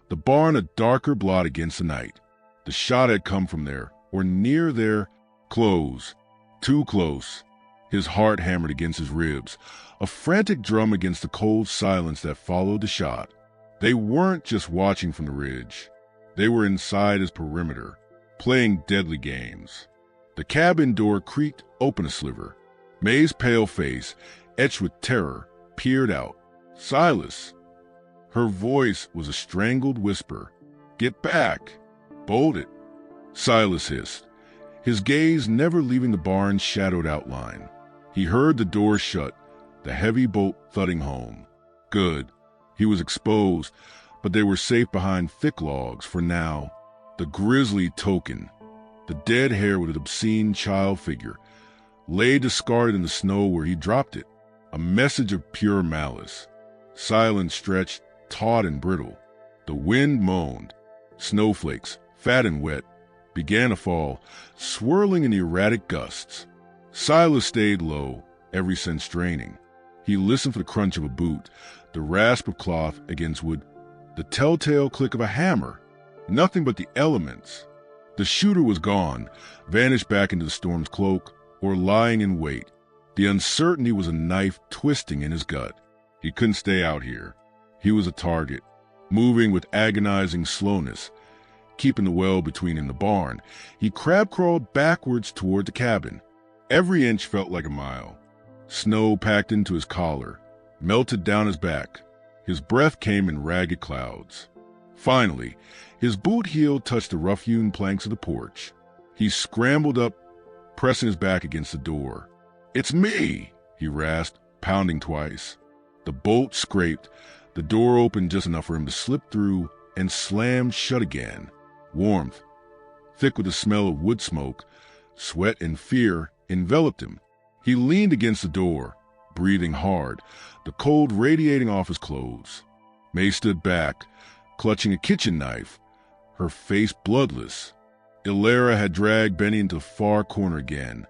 The barn a darker blot against the night. The shot had come from there, or near there, close, too close. His heart hammered against his ribs, a frantic drum against the cold silence that followed the shot. They weren't just watching from the ridge. They were inside his perimeter, playing deadly games. The cabin door creaked open a sliver. May's pale face, etched with terror, peered out. Silas! Her voice was a strangled whisper. Get back! Bolt it! Silas hissed, his gaze never leaving the barn's shadowed outline. He heard the door shut, the heavy bolt thudding home. Good. He was exposed, but they were safe behind thick logs for now. The grisly token, the dead hair with an obscene child figure, lay discarded in the snow where he dropped it, a message of pure malice. Silence stretched, taut and brittle. The wind moaned. Snowflakes, fat and wet, began to fall, swirling in erratic gusts. Silas stayed low, every sense straining. He listened for the crunch of a boot, the rasp of cloth against wood, the telltale click of a hammer. Nothing but the elements. The shooter was gone, vanished back into the storm's cloak, or lying in wait. The uncertainty was a knife twisting in his gut. He couldn't stay out here. He was a target, moving with agonizing slowness, keeping the well between him and the barn. He crab-crawled backwards toward the cabin. Every inch felt like a mile. Snow packed into his collar, melted down his back. His breath came in ragged clouds. Finally, his boot heel touched the rough-hewn planks of the porch. He scrambled up, pressing his back against the door. "It's me!" he rasped, pounding twice. The bolt scraped. The door opened just enough for him to slip through and slammed shut again. Warmth, thick with the smell of wood smoke, sweat and fear enveloped him. He leaned against the door, breathing hard, the cold radiating off his clothes. May stood back, clutching a kitchen knife, her face bloodless. Ilera had dragged Benny into the far corner again,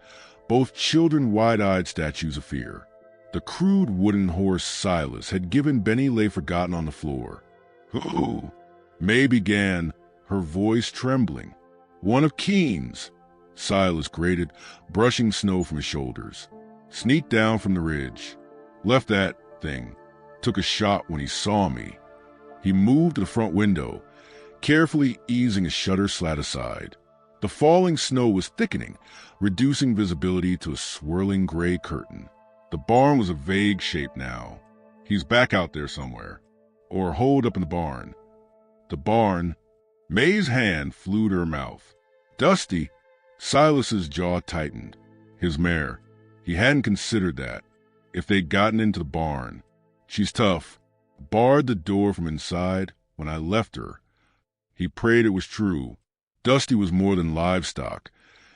both children wide-eyed statues of fear. The crude wooden horse Silas had given Benny lay forgotten on the floor. "Who?" May began, her voice trembling. "One of Keen's," Silas grated, brushing snow from his shoulders. "Sneaked down from the ridge. Left that thing. Took a shot when he saw me." He moved to the front window, carefully easing a shutter slat aside. The falling snow was thickening, reducing visibility to a swirling gray curtain. The barn was a vague shape now. He's back out there somewhere. Or holed up in the barn. The barn. May's hand flew to her mouth. Dusty. Silas's jaw tightened. His mare. He hadn't considered that. If they'd gotten into the barn. She's tough. Barred the door from inside when I left her. He prayed it was true. Dusty was more than livestock.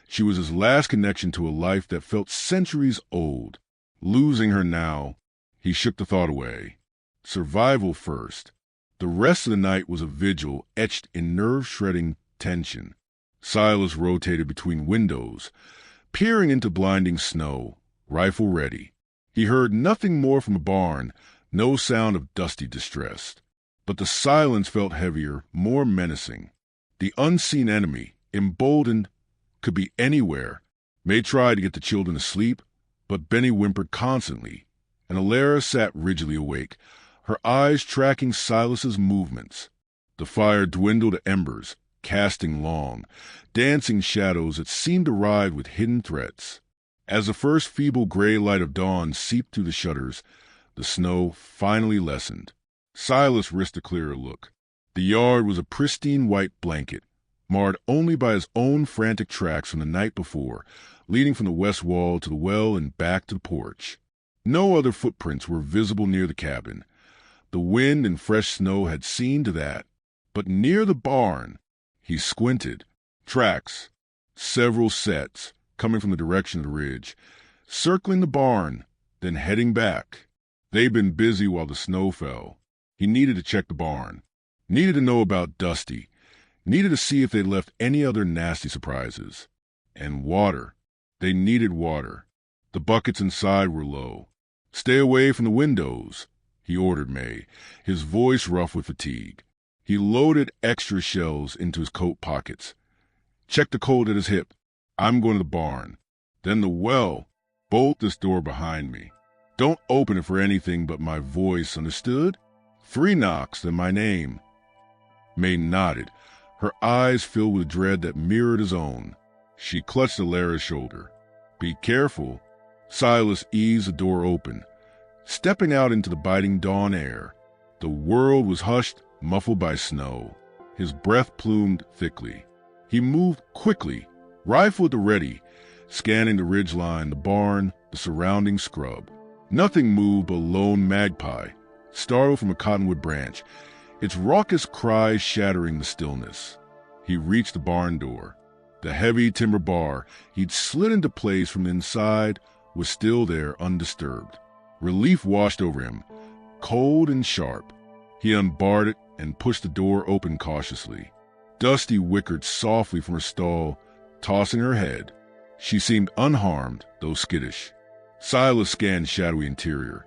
She was his last connection to a life that felt centuries old. Losing her now, he shook the thought away. Survival first. The rest of the night was a vigil etched in nerve-shredding tension. Silas rotated between windows, peering into blinding snow, rifle ready. He heard nothing more from the barn, no sound of Dusty distress. But the silence felt heavier, more menacing. The unseen enemy, emboldened, could be anywhere. May tried to get the children to sleep, but Benny whimpered constantly, and Ilera sat rigidly awake, her eyes tracking Silas's movements. The fire dwindled to embers, casting long, dancing shadows that seemed to ride with hidden threats. As the first feeble gray light of dawn seeped through the shutters, the snow finally lessened. Silas risked a clearer look. The yard was a pristine white blanket, marred only by his own frantic tracks from the night before, leading from the west wall to the well and back to the porch. No other footprints were visible near the cabin. The wind and fresh snow had seen to that. But near the barn, he squinted. Tracks, several sets, coming from the direction of the ridge, circling the barn, then heading back. They'd been busy while the snow fell. He needed to check the barn. Needed to know about Dusty. Needed to see if they'd left any other nasty surprises. And water. They needed water. The buckets inside were low. "Stay away from the windows," he ordered May, his voice rough with fatigue. He loaded extra shells into his coat pockets. "Check the colt at his hip. I'm going to the barn. Then the well. Bolt this door behind me. Don't open it for anything but my voice, understood? 3 knocks, then my name." May nodded, her eyes filled with dread that mirrored his own. She clutched Ilera's shoulder. "Be careful." Silas eased the door open, stepping out into the biting dawn air. The world was hushed, muffled by snow. His breath plumed thickly. He moved quickly, rifle at the ready, scanning the ridgeline, the barn, the surrounding scrub. Nothing moved but a lone magpie, startled from a cottonwood branch, its raucous cries shattering the stillness. He reached the barn door. The heavy timber bar he'd slid into place from the inside was still there undisturbed. Relief washed over him, cold and sharp. He unbarred it and pushed the door open cautiously. Dusty whickered softly from her stall, tossing her head. She seemed unharmed, though skittish. Silas scanned the shadowy interior.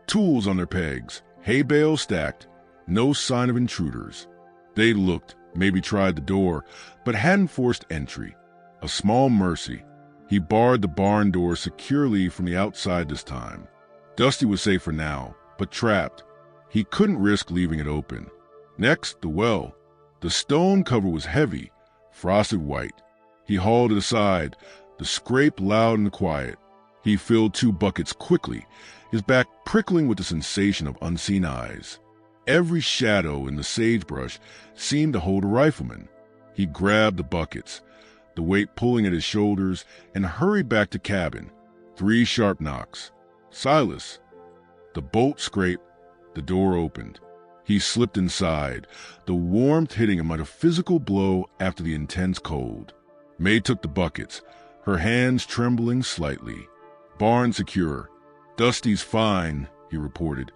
Tools on their pegs, hay bales stacked, no sign of intruders. They looked, maybe tried the door, but hadn't forced entry. A small mercy. He barred the barn door securely from the outside this time. Dusty was safe for now, but trapped. He couldn't risk leaving it open. Next, the well. The stone cover was heavy, frosted white. He hauled it aside, the scrape loud and quiet. He filled 2 buckets quickly, his back prickling with the sensation of unseen eyes. Every shadow in the sagebrush seemed to hold a rifleman. He grabbed the buckets, the weight pulling at his shoulders, and hurried back to cabin. 3 sharp knocks. Silas. The bolt scraped, the door opened. He slipped inside, the warmth hitting him like a physical blow after the intense cold. May took the buckets, her hands trembling slightly. Barn secure. Dusty's fine, he reported,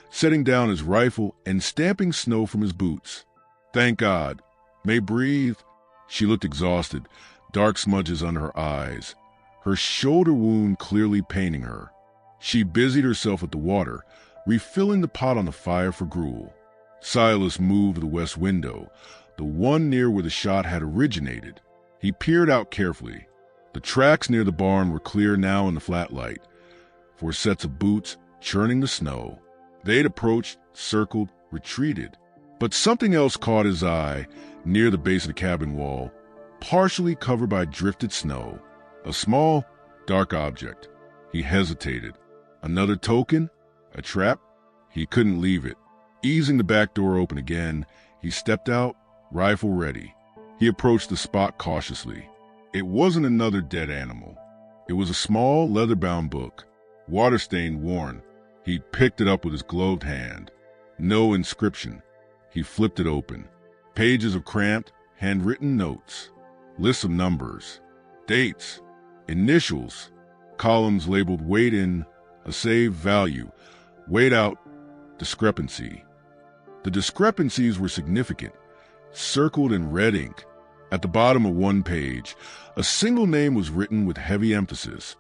setting down his rifle and stamping snow from his boots. Thank God. May breathed. She looked exhausted, dark smudges under her eyes, her shoulder wound clearly paining her. She busied herself with the water, refilling the pot on the fire for gruel. Silas moved to the west window, the one near where the shot had originated. He peered out carefully. The tracks near the barn were clear now in the flat light. 4 sets of boots churning the snow. They'd approached, circled, retreated. But something else caught his eye near the base of the cabin wall, partially covered by drifted snow. A small, dark object. He hesitated. Another token? A trap? He couldn't leave it. Easing the back door open again, he stepped out, rifle ready. He approached the spot cautiously. It wasn't another dead animal. It was a small, leather-bound book, water-stained, worn. He'd picked it up with his gloved hand. No inscription. He flipped it open. Pages of cramped, handwritten notes. Lists of numbers. Dates. Initials. Columns labeled weighed in, a saved value. Weighed out, discrepancy. The discrepancies were significant, circled in red ink. At the bottom of one page, a single name was written with heavy emphasis.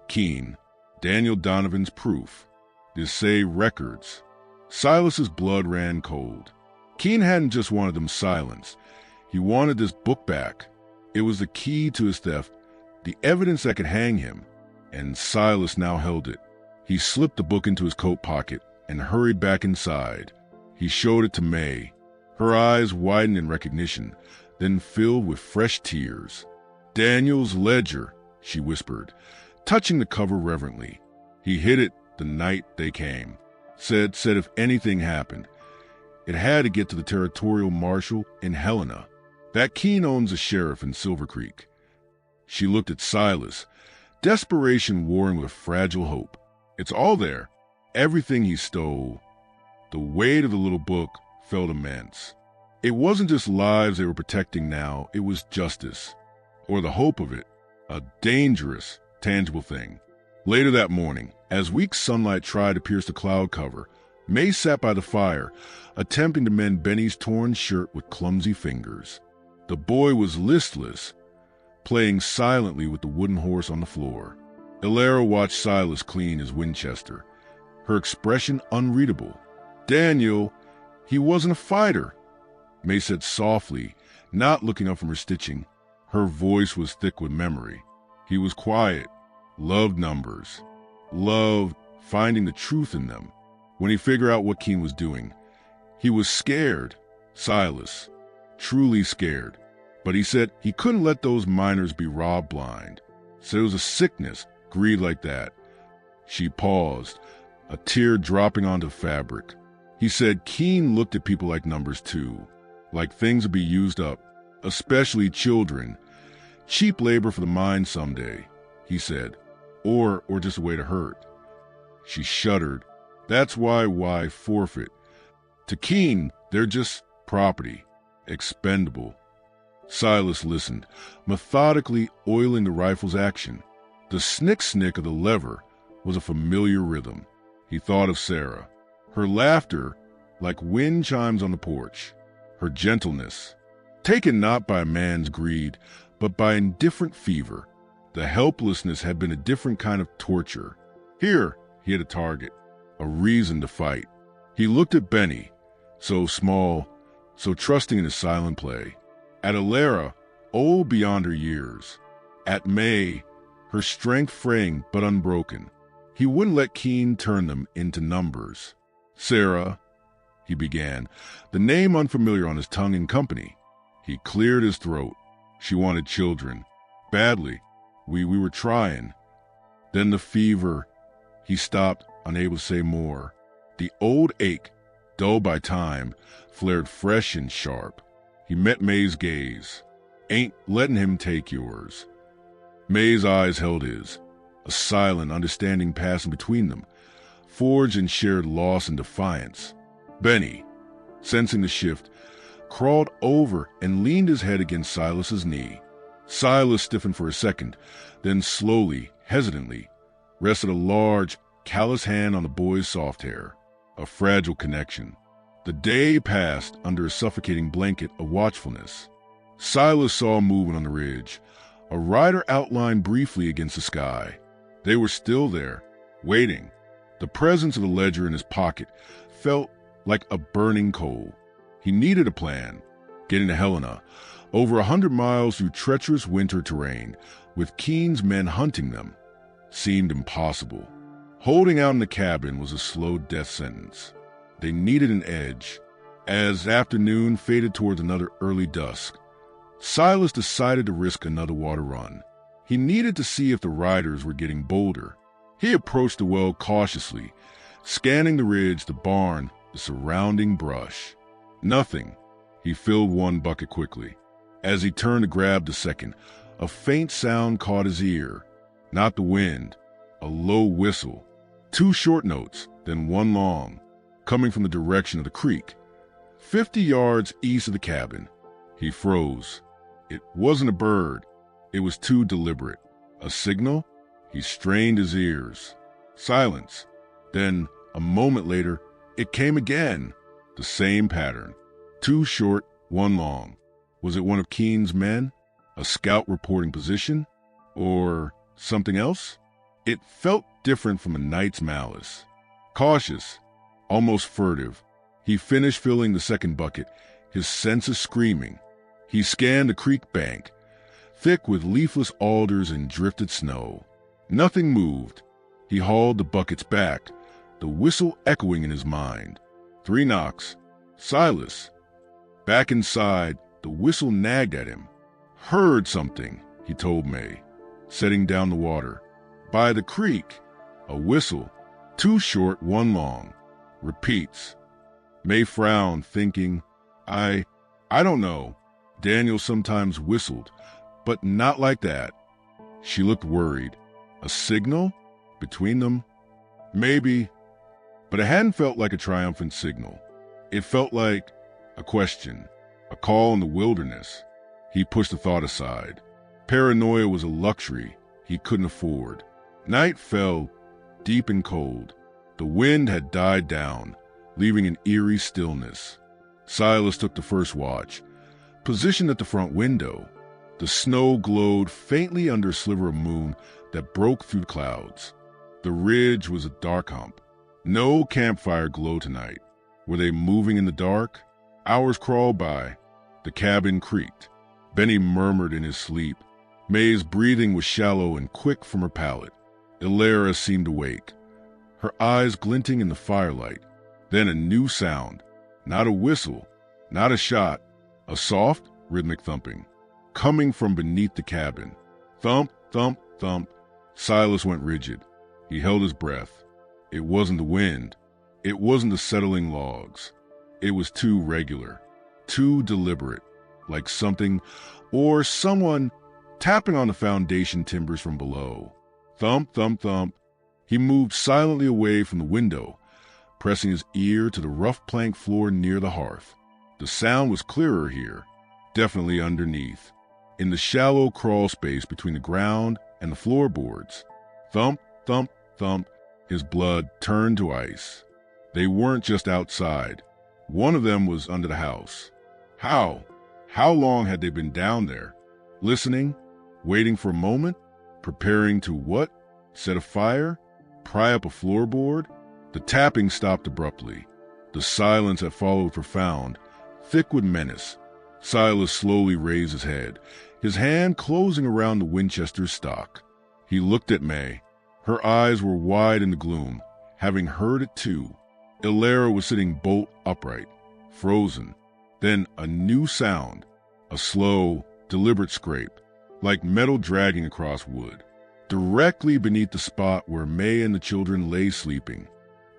Keene, Daniel Donovan's proof. Say records. Silas's blood ran cold. Keene hadn't just wanted them silenced. He wanted this book back. It was the key to his theft, the evidence that could hang him, and Silas now held it. He slipped the book into his coat pocket and hurried back inside. He showed it to May. Her eyes widened in recognition, then filled with fresh tears. Daniel's ledger, she whispered, touching the cover reverently. He hid it the night they came. Said if anything happened, it had to get to the territorial marshal in Helena. That Keene owns a sheriff in Silver Creek. She looked at Silas, desperation warring with fragile hope. It's all there, everything he stole. The weight of the little book felt immense. It wasn't just lives they were protecting now, it was justice, or the hope of it, a dangerous, tangible thing. Later that morning, as weak sunlight tried to pierce the cloud cover, May sat by the fire, attempting to mend Benny's torn shirt with clumsy fingers. The boy was listless, playing silently with the wooden horse on the floor. Ilera watched Silas clean his Winchester, her expression unreadable. Daniel, he wasn't a fighter, May said softly, not looking up from her stitching. Her voice was thick with memory. He was quiet, loved numbers, loved finding the truth in them. When he figured out what Keene was doing, he was scared, Silas, truly scared. But he said he couldn't let those miners be robbed blind. Said it was a sickness, greed like that. She paused, a tear dropping onto fabric. He said Keene looked at people like numbers too, like things would be used up, especially children. Cheap labor for the mine someday, he said, or just a way to hurt. She shuddered. That's why forfeit? To Keene, they're just property, expendable. Silas listened, methodically oiling the rifle's action. The snick-snick of the lever was a familiar rhythm. He thought of Sarah, her laughter like wind chimes on the porch, her gentleness, taken not by a man's greed, but by indifferent fever. The helplessness had been a different kind of torture. Here, he had a target, a reason to fight. He looked at Benny, so small, so trusting in his silent play. At Alara, old beyond her years. At May, her strength fraying but unbroken. He wouldn't let Keen turn them into numbers. Sarah, he began, the name unfamiliar on his tongue in company. He cleared his throat. She wanted children. Badly. We were trying. Then the fever. He stopped, unable to say more. The old ache, dull by time, flared fresh and sharp. He met May's gaze. Ain't letting him take yours. May's eyes held his, a silent understanding passing between them, forged in shared loss and defiance. Benny, sensing the shift, crawled over and leaned his head against Silas's knee. Silas stiffened for a second, then slowly, hesitantly, rested a large, callous hand on the boy's soft hair. A fragile connection. The day passed under a suffocating blanket of watchfulness. Silas saw movement on the ridge, a rider outlined briefly against the sky. They were still there, waiting. The presence of the ledger in his pocket felt like a burning coal. He needed a plan. Getting to Helena, over 100 miles through treacherous winter terrain, with Keen's men hunting them, seemed impossible. Holding out in the cabin was a slow death sentence. They needed an edge. As afternoon faded towards another early dusk, Silas decided to risk another water run. He needed to see if the riders were getting bolder. He approached the well cautiously, scanning the ridge, the barn, the surrounding brush. Nothing. He filled one bucket quickly. As he turned to grab the second, a faint sound caught his ear. Not the wind, a low whistle. 2 short notes, then one long, coming from the direction of the creek. 50 yards east of the cabin. He froze. It wasn't a bird. It was too deliberate. A signal? He strained his ears. Silence. Then, a moment later, it came again. The same pattern. 2 short, 1 long. Was it one of Keen's men? A scout reporting position? Or something else? It felt different from a night's malice. Cautious, almost furtive, he finished filling the second bucket, his senses screaming. He scanned the creek bank, thick with leafless alders and drifted snow. Nothing moved. He hauled the buckets back, the whistle echoing in his mind. 3 knocks. Silas. Back inside, the whistle nagged at him. Heard something, he told May, setting down the water. By the creek. A whistle. 2 short, 1 long. Repeats. May frowned, thinking, I don't know. Daniel sometimes whistled, but not like that. She looked worried. A signal? Between them? Maybe. But it hadn't felt like a triumphant signal. It felt like a question, a call in the wilderness. He pushed the thought aside. Paranoia was a luxury he couldn't afford. Night fell, deep and cold. The wind had died down, leaving an eerie stillness. Silas took the first watch, positioned at the front window. The snow glowed faintly under a sliver of moon that broke through the clouds. The ridge was a dark hump. No campfire glow tonight. Were they moving in the dark? Hours crawled by. The cabin creaked. Benny murmured in his sleep. May's breathing was shallow and quick from her palate. Alara seemed awake, her eyes glinting in the firelight. Then a new sound. Not a whistle, not a shot. A soft, rhythmic thumping, coming from beneath the cabin. Thump, thump, thump. Silas went rigid. He held his breath. It wasn't the wind. It wasn't the settling logs. It was too regular, too deliberate, like something or someone tapping on the foundation timbers from below. Thump, thump, thump. He moved silently away from the window, pressing his ear to the rough plank floor near the hearth. The sound was clearer here. definitely underneath, in the shallow crawl space between the ground and the floorboards. Thump, thump, thump, his blood turned to ice. They weren't just outside. One of them was under the house. How? How long had they been down there? Listening? Waiting for a moment? Preparing to what? Set a fire? Pry up a floorboard? The tapping stopped abruptly. The silence that followed profound, thick with menace. Silas slowly raised his head, his hand closing around the Winchester stock. He looked at May. Her eyes were wide in the gloom, having heard it too. Ilera was sitting bolt upright, frozen. Then a new sound, a slow, deliberate scrape, like metal dragging across wood, directly beneath the spot where May and the children lay sleeping.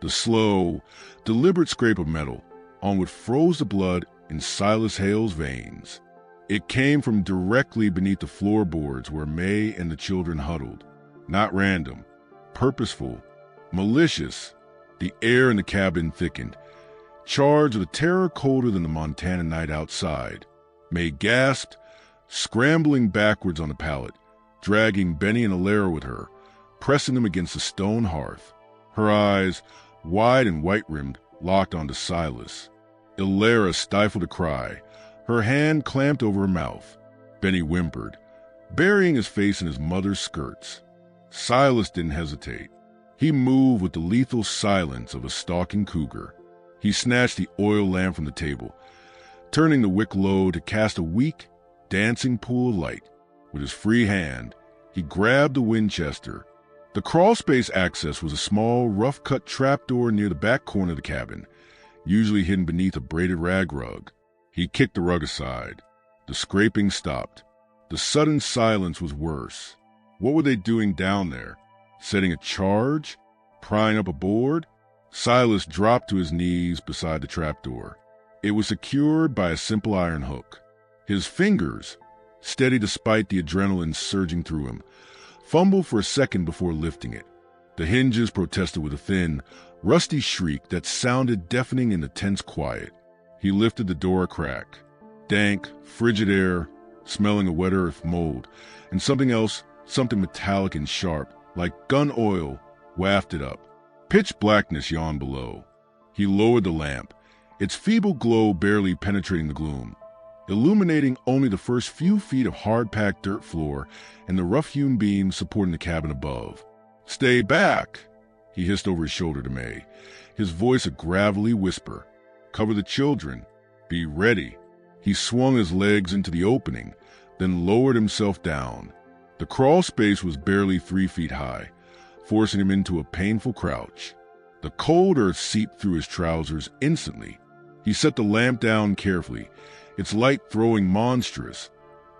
The slow, deliberate scrape of metal on what froze the blood in Silas Hale's veins. It came from directly beneath the floorboards where May and the children huddled. Not random, purposeful, malicious. The air in the cabin thickened, charged with a terror colder than the Montana night outside. May gasped, scrambling backwards on the pallet, dragging Benny and Ilera with her, pressing them against the stone hearth. Her eyes, wide and white-rimmed, locked onto Silas. Ilera stifled a cry, her hand clamped over her mouth. Benny whimpered, burying his face in his mother's skirts. Silas didn't hesitate. He moved with the lethal silence of a stalking cougar. He snatched the oil lamp from the table, turning the wick low to cast a weak, dancing pool of light. With his free hand, he grabbed the Winchester. The crawlspace access was a small, rough-cut trapdoor near the back corner of the cabin, usually hidden beneath a braided rag rug. He kicked the rug aside. The scraping stopped. The sudden silence was worse. What were they doing down there? Setting a charge? Prying up a board? Silas dropped to his knees beside the trapdoor. It was secured by a simple iron hook. His fingers, steady despite the adrenaline surging through him, fumbled for a second before lifting it. The hinges protested with a thin, rusty shriek that sounded deafening in the tense quiet. He lifted the door a crack. Dank, frigid air, smelling of wet earth, mold, and something else, something metallic and sharp, like gun oil, wafted up. Pitch blackness yawned below. He lowered the lamp, its feeble glow barely penetrating the gloom, illuminating only the first few feet of hard-packed dirt floor and the rough-hewn beams supporting the cabin above. "Stay back," he hissed over his shoulder to May, his voice a gravelly whisper. "Cover the children. Be ready." He swung his legs into the opening, then lowered himself down. The crawl space was barely 3 feet high, forcing him into a painful crouch. The cold earth seeped through his trousers instantly. He set the lamp down carefully, its light throwing monstrous,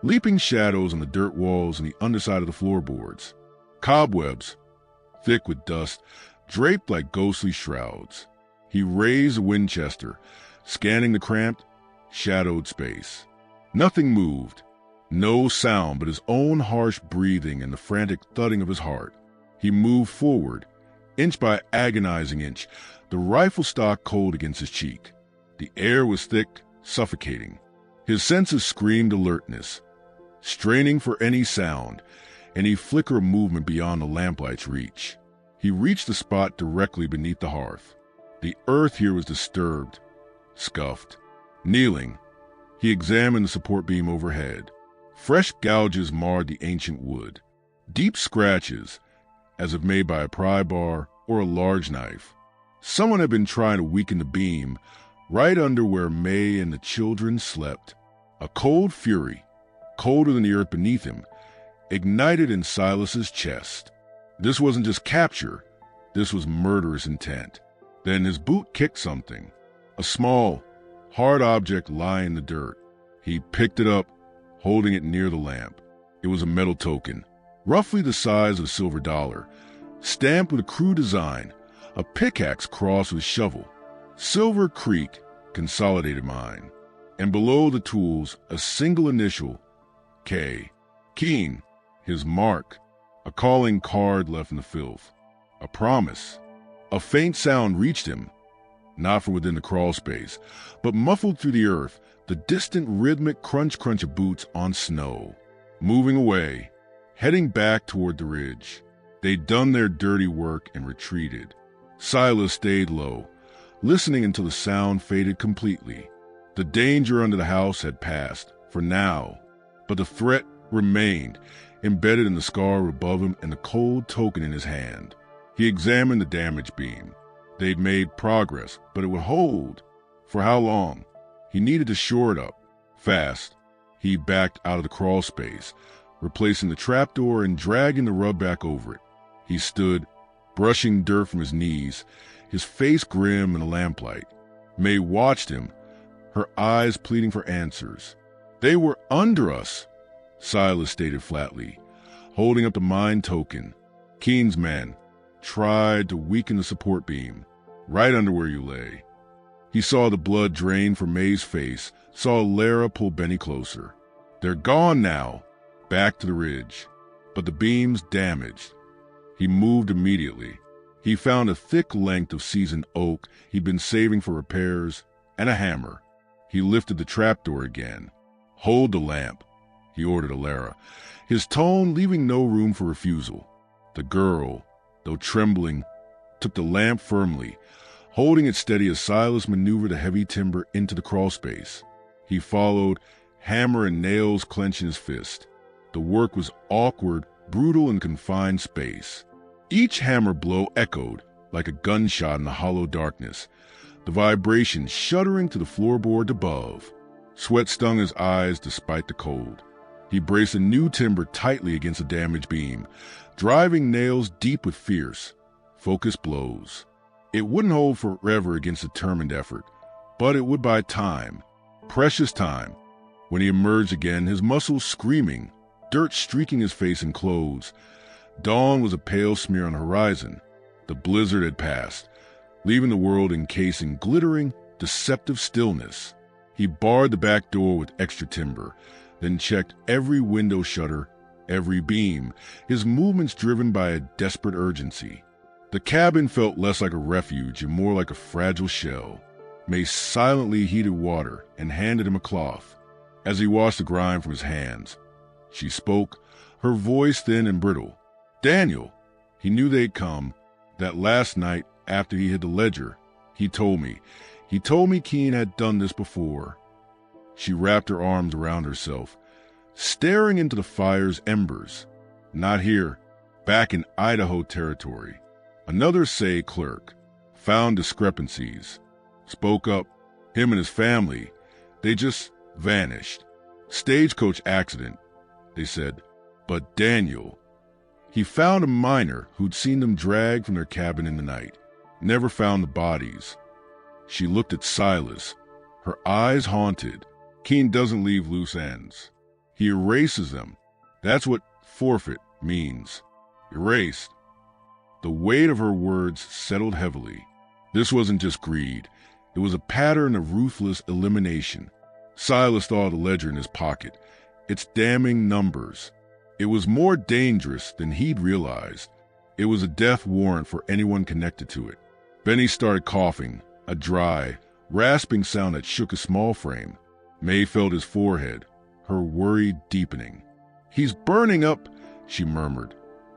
leaping shadows on the dirt walls and the underside of the floorboards. Cobwebs, thick with dust, draped like ghostly shrouds. He raised the Winchester, scanning the cramped, shadowed space. Nothing moved. No sound but his own harsh breathing and the frantic thudding of his heart. He moved forward, inch by agonizing inch, the rifle stock cold against his cheek. The air was thick, suffocating. His senses screamed alertness, straining for any sound, any flicker of movement beyond the lamplight's reach. He reached the spot directly beneath the hearth. The earth here was disturbed, scuffed. Kneeling, he examined the support beam overhead. Fresh gouges marred the ancient wood. Deep scratches, as if made by a pry bar or a large knife. Someone had been trying to weaken the beam right under where May and the children slept. A cold fury, colder than the earth beneath him, ignited in Silas's chest. This wasn't just capture, this was murderous intent. Then his boot kicked something, a small, hard object lying in the dirt. He picked it up, holding it near the lamp. It was a metal token, roughly the size of a silver dollar, stamped with a crude design, a pickaxe crossed with a shovel. Silver Creek Consolidated Mine. And below the tools, a single initial, K. Keen, his mark, a calling card left in the filth. A promise. A faint sound reached him, not from within the crawl space, but muffled through the earth, the distant rhythmic crunch of boots on snow. Moving away, heading back toward the ridge. They'd done their dirty work and retreated. Silas stayed low, listening until the sound faded completely. The danger under the house had passed, for now, but the threat remained, embedded in the scar above him and the cold token in his hand. He examined the damage beam. They'd made progress, but it would hold. For how long? He needed to shore it up. Fast. He backed out of the crawl space, replacing the trapdoor and dragging the rug back over it. He stood, brushing dirt from his knees, his face grim in the lamplight. May watched him, her eyes pleading for answers. They were under us, Silas stated flatly, holding up the mind token. Keen's men tried to weaken the support beam, right under where you lay. He saw the blood drain from May's face, saw Lara pull Benny closer. They're gone now, back to the ridge, but the beam's damaged. He moved immediately. He found a thick length of seasoned oak he'd been saving for repairs, and a hammer. He lifted the trapdoor again. Hold the lamp, he ordered Alara, his tone leaving no room for refusal. The girl, though trembling, took the lamp firmly, holding it steady as Silas maneuvered the heavy timber into the crawl space. He followed, hammer and nails clenching his fist. The work was awkward, brutal in confined space. Each hammer blow echoed like a gunshot in the hollow darkness, the vibration shuddering to the floorboard above. Sweat stung his eyes despite the cold. He braced a new timber tightly against a damaged beam, driving nails deep with fierce, focused blows. It wouldn't hold forever against determined effort, but it would buy time, precious time. When he emerged again, his muscles screaming, dirt streaking his face and clothes. Dawn was a pale smear on the horizon. The blizzard had passed, leaving the world encased in glittering, deceptive stillness. He barred the back door with extra timber, then checked every window shutter, every beam, his movements driven by a desperate urgency. The cabin felt less like a refuge and more like a fragile shell. May silently heated water and handed him a cloth. As he washed the grime from his hands, she spoke, her voice thin and brittle. Daniel, he knew they'd come. That last night, after he hid the ledger, he told me Keen had done this before. She wrapped her arms around herself, staring into the fire's embers. Not here, back in Idaho territory. Another Say clerk found discrepancies, spoke up. Him and his family, they just vanished. Stagecoach accident, they said. But Daniel, he found a miner who'd seen them drag from their cabin in the night. Never found the bodies. She looked at Silas, her eyes haunted. Keen doesn't leave loose ends. He erases them. That's what forfeit means. Erased. The weight of her words settled heavily. This wasn't just greed. It was a pattern of ruthless elimination. Silas thought of the ledger in his pocket, its damning numbers. It was more dangerous than he'd realized. It was a death warrant for anyone connected to it. Benny started coughing, a dry, rasping sound that shook his small frame. May felt his forehead, her worry deepening. He's burning up, she murmured,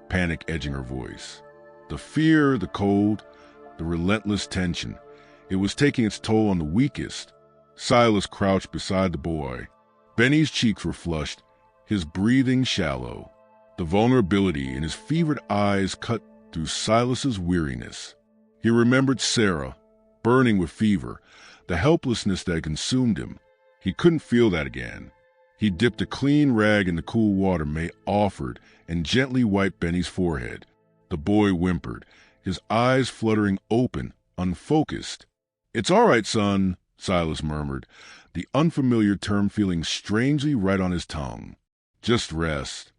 panic edging her voice. The fear, the cold, the relentless tension. It was taking its toll on the weakest. Silas crouched beside the boy. Benny's cheeks were flushed, his breathing shallow. The vulnerability in his fevered eyes cut through Silas's weariness. He remembered Sarah, burning with fever, the helplessness that had consumed him. He couldn't feel that again. He dipped a clean rag in the cool water May offered and gently wiped Benny's forehead. The boy whimpered, his eyes fluttering open, unfocused. It's all right, son, Silas murmured, the unfamiliar term feeling strangely right on his tongue. Just rest.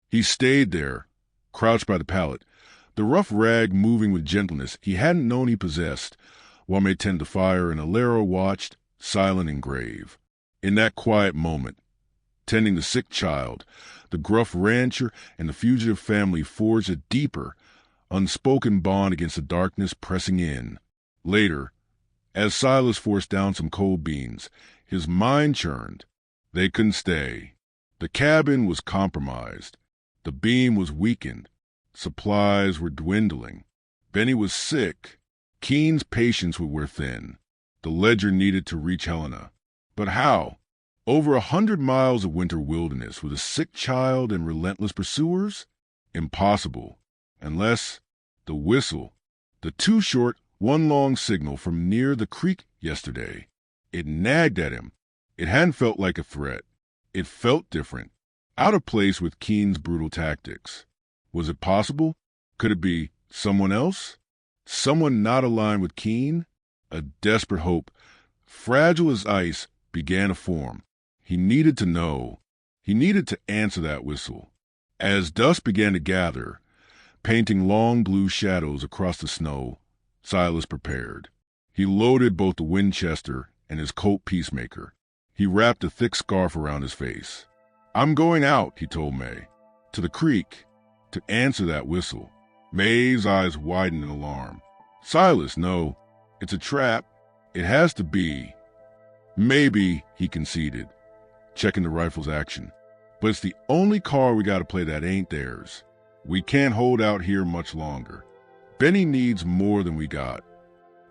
He stayed there, crouched by the pallet, the rough rag moving with gentleness he hadn't known he possessed, while May tended the fire and Alara watched, silent and grave. In that quiet moment, tending the sick child, the gruff rancher and the fugitive family forged a deeper, unspoken bond against the darkness pressing in. Later, As Silas forced down some cold beans, his mind churned. They couldn't stay. The cabin was compromised. The beam was weakened. Supplies were dwindling. Benny was sick. Keen's patience would wear thin. The ledger needed to reach Helena. But how? Over 100 miles of winter wilderness with a sick child and relentless pursuers? Impossible. Unless the whistle, the too short, one long signal from near the creek yesterday. It nagged at him. It hadn't felt like a threat. It felt different, out of place with Keen's brutal tactics. Was it possible? Could it be someone else? Someone not aligned with Keen? A desperate hope, fragile as ice, began to form. He needed to know. He needed to answer that whistle. As dusk began to gather, painting long blue shadows across the snow, Silas prepared. He loaded both the Winchester and his Colt Peacemaker. He wrapped a thick scarf around his face. "I'm going out," he told May. "To the creek, to answer that whistle." May's eyes widened in alarm. "Silas, no. It's a trap. It has to be." "Maybe," he conceded, checking the rifle's action. "But it's the only card we gotta play that ain't theirs. We can't hold out here much longer. Benny needs more than we got."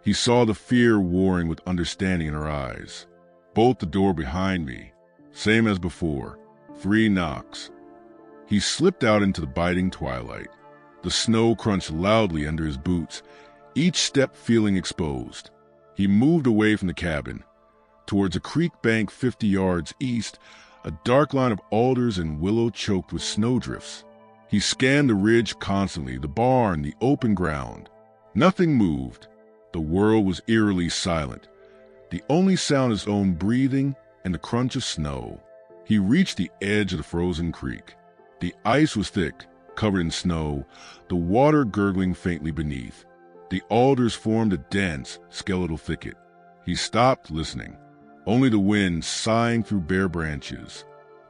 He saw the fear warring with understanding in her eyes. "Bolt the door behind me. Same as before. 3 knocks." He slipped out into the biting twilight. The snow crunched loudly under his boots, each step feeling exposed. He moved away from the cabin. Towards a creek bank 50 yards east, a dark line of alders and willow choked with snowdrifts. He scanned the ridge constantly, the barn, the open ground. Nothing moved. The world was eerily silent. The only sound his own breathing and the crunch of snow. He reached the edge of the frozen creek. The ice was thick, covered in snow, the water gurgling faintly beneath. The alders formed a dense, skeletal thicket. He stopped listening. Only the wind sighing through bare branches.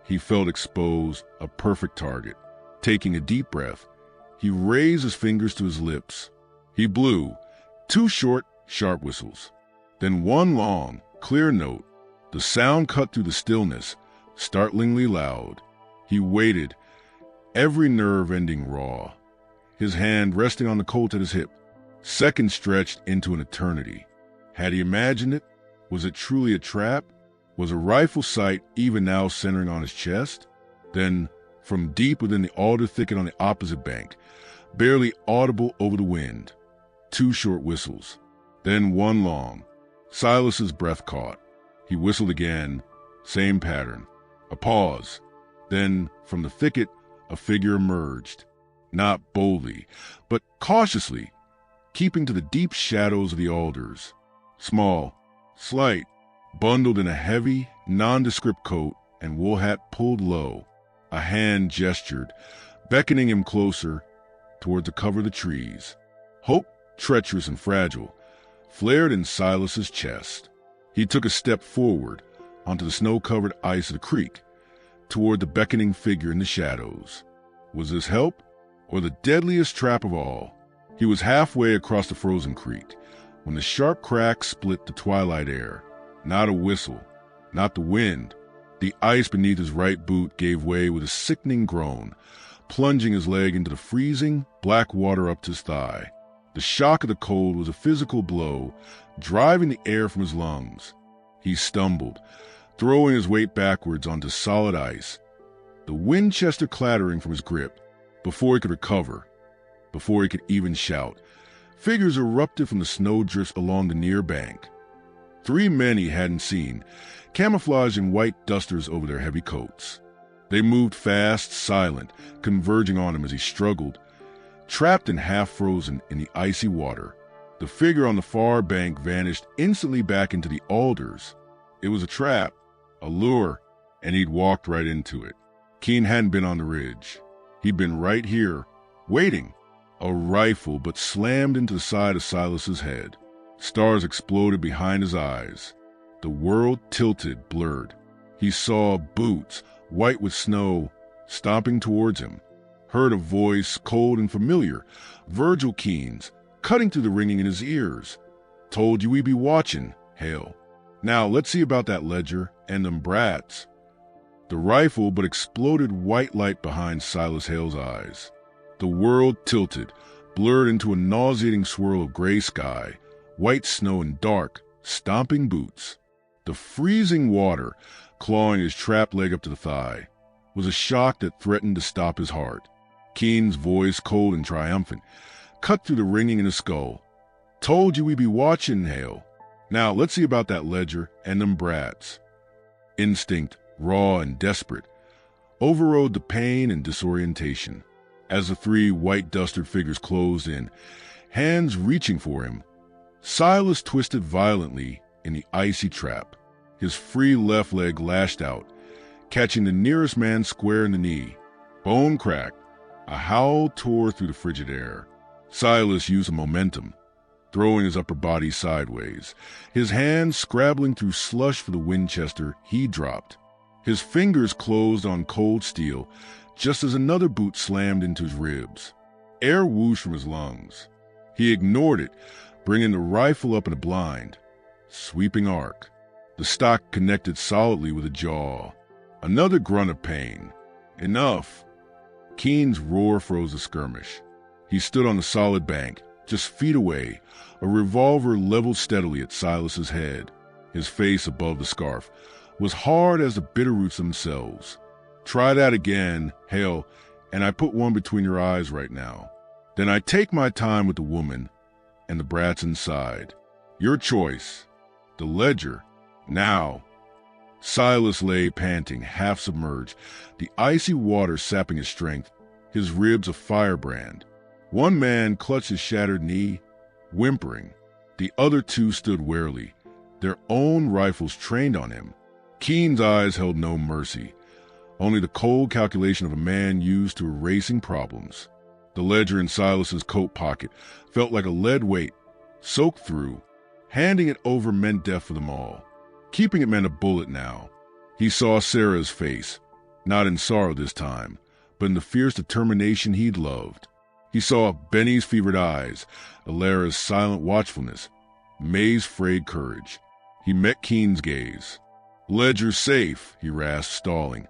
He felt exposed, a perfect target. Taking a deep breath, he raised his fingers to his lips. He blew 2 short, sharp whistles. Then one long, clear note. The sound cut through the stillness, startlingly loud. He waited, every nerve ending raw. His hand resting on the Colt at his hip. Seconds stretched into an eternity. Had he imagined it? Was it truly a trap? Was a rifle sight even now centering on his chest? Then, from deep within the alder thicket on the opposite bank, barely audible over the wind, 2 short whistles. Then one long. Silas's breath caught. He whistled again, same pattern. A pause. Then, from the thicket, a figure emerged. Not boldly, but cautiously, keeping to the deep shadows of the alders. Small, slight, bundled in a heavy, nondescript coat and wool hat pulled low. A hand gestured, beckoning him closer toward the cover of the trees. Hope, treacherous and fragile, flared in Silas's chest. He took a step forward onto the snow-covered ice of the creek, toward the beckoning figure in the shadows. Was this help, or the deadliest trap of all? He was halfway across the frozen creek when the sharp crack split the twilight air. Not a whistle, not the wind. The ice beneath his right boot gave way with a sickening groan, plunging his leg into the freezing, black water up to his thigh. The shock of the cold was a physical blow, driving the air from his lungs. He stumbled, throwing his weight backwards onto solid ice, the Winchester clattering from his grip. Before he could recover, before he could even shout, figures erupted from the snowdrifts along the near bank. 3 men he hadn't seen, camouflaged in white dusters over their heavy coats. They moved fast, silent, converging on him as he struggled, trapped and half-frozen in the icy water. The figure on the far bank vanished instantly back into the alders. It was a trap, a lure, and he'd walked right into it. Keen hadn't been on the ridge. He'd been right here, waiting. A rifle but slammed into the side of Silas's head. Stars exploded behind his eyes. The world tilted, blurred. He saw boots, white with snow, stomping towards him. Heard a voice, cold and familiar, Virgil Keen's, cutting through the ringing in his ears. Told you we'd be watching, Hale. Now, let's see about that ledger and them brats. The rifle but exploded white light behind Silas Hale's eyes. The world tilted, blurred into a nauseating swirl of gray sky, white snow and dark, stomping boots. The freezing water, clawing his trapped leg up to the thigh, was a shock that threatened to stop his heart. Keen's voice, cold and triumphant, cut through the ringing in his skull. Told you we'd be watching, Hale. Now, let's see about that ledger and them brats. Instinct, raw and desperate, overrode the pain and disorientation. As the three white-dustered figures closed in, hands reaching for him, Silas twisted violently in the icy trap. His free left leg lashed out, catching the nearest man square in the knee. Bone cracked. A howl tore through the frigid air. Silas used the momentum, throwing his upper body sideways, his hands scrabbling through slush for the Winchester he dropped. His fingers closed on cold steel just as another boot slammed into his ribs. Air whooshed from his lungs. He ignored it, bringing the rifle up in a blind, sweeping arc. The stock connected solidly with a jaw. Another grunt of pain. Enough. Keen's roar froze the skirmish. He stood on the solid bank, just feet away, a revolver leveled steadily at Silas's head. His face above the scarf was hard as the bitterroots themselves. Try that again, Hale, and I put one between your eyes right now. Then I take my time with the woman and the brats inside. Your choice. The ledger. Now. Silas lay panting, half submerged, the icy water sapping his strength, his ribs a firebrand. One man clutched his shattered knee, whimpering. The other two stood warily, their own rifles trained on him. Keen's eyes held no mercy, only the cold calculation of a man used to erasing problems. The ledger in Silas's coat pocket felt like a lead weight, soaked through. Handing it over meant death for them all. Keeping it meant a bullet now. He saw Sarah's face, not in sorrow this time, but in the fierce determination he'd loved. He saw Benny's fevered eyes, Alara's silent watchfulness, May's frayed courage. He met Keen's gaze. Ledger's safe, he rasped, stalling,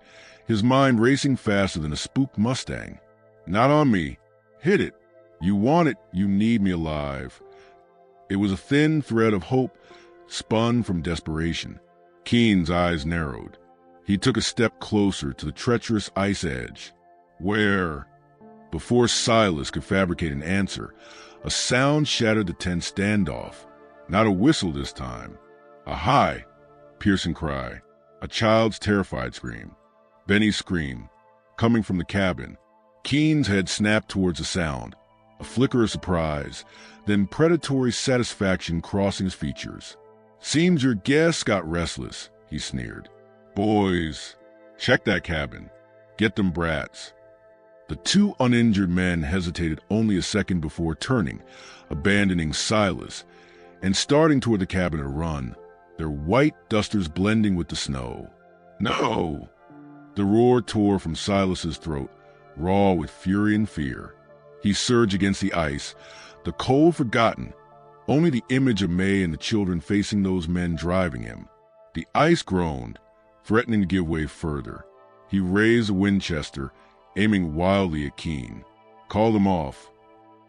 his mind racing faster than a spooked Mustang. Not on me. Hit it. You want it, you need me alive. It was a thin thread of hope, spun from desperation. Keen's eyes narrowed. He took a step closer to the treacherous ice edge. Where? Before Silas could fabricate an answer, a sound shattered the tense standoff. Not a whistle this time. A high, piercing cry. A child's terrified scream. Benny's scream, coming from the cabin. Keen's head snapped towards the sound. A flicker of surprise, then predatory satisfaction crossing his features. Seems your guests got restless, he sneered. Boys, check that cabin. Get them brats. The two uninjured men hesitated only a second before turning, abandoning Silas, and starting toward the cabin at a run, their white dusters blending with the snow. No! The roar tore from Silas's throat, raw with fury and fear. He surged against the ice, the cold forgotten, only the image of May and the children facing those men driving him. The ice groaned, threatening to give way further. He raised a Winchester, aiming wildly at Keen. Called him off.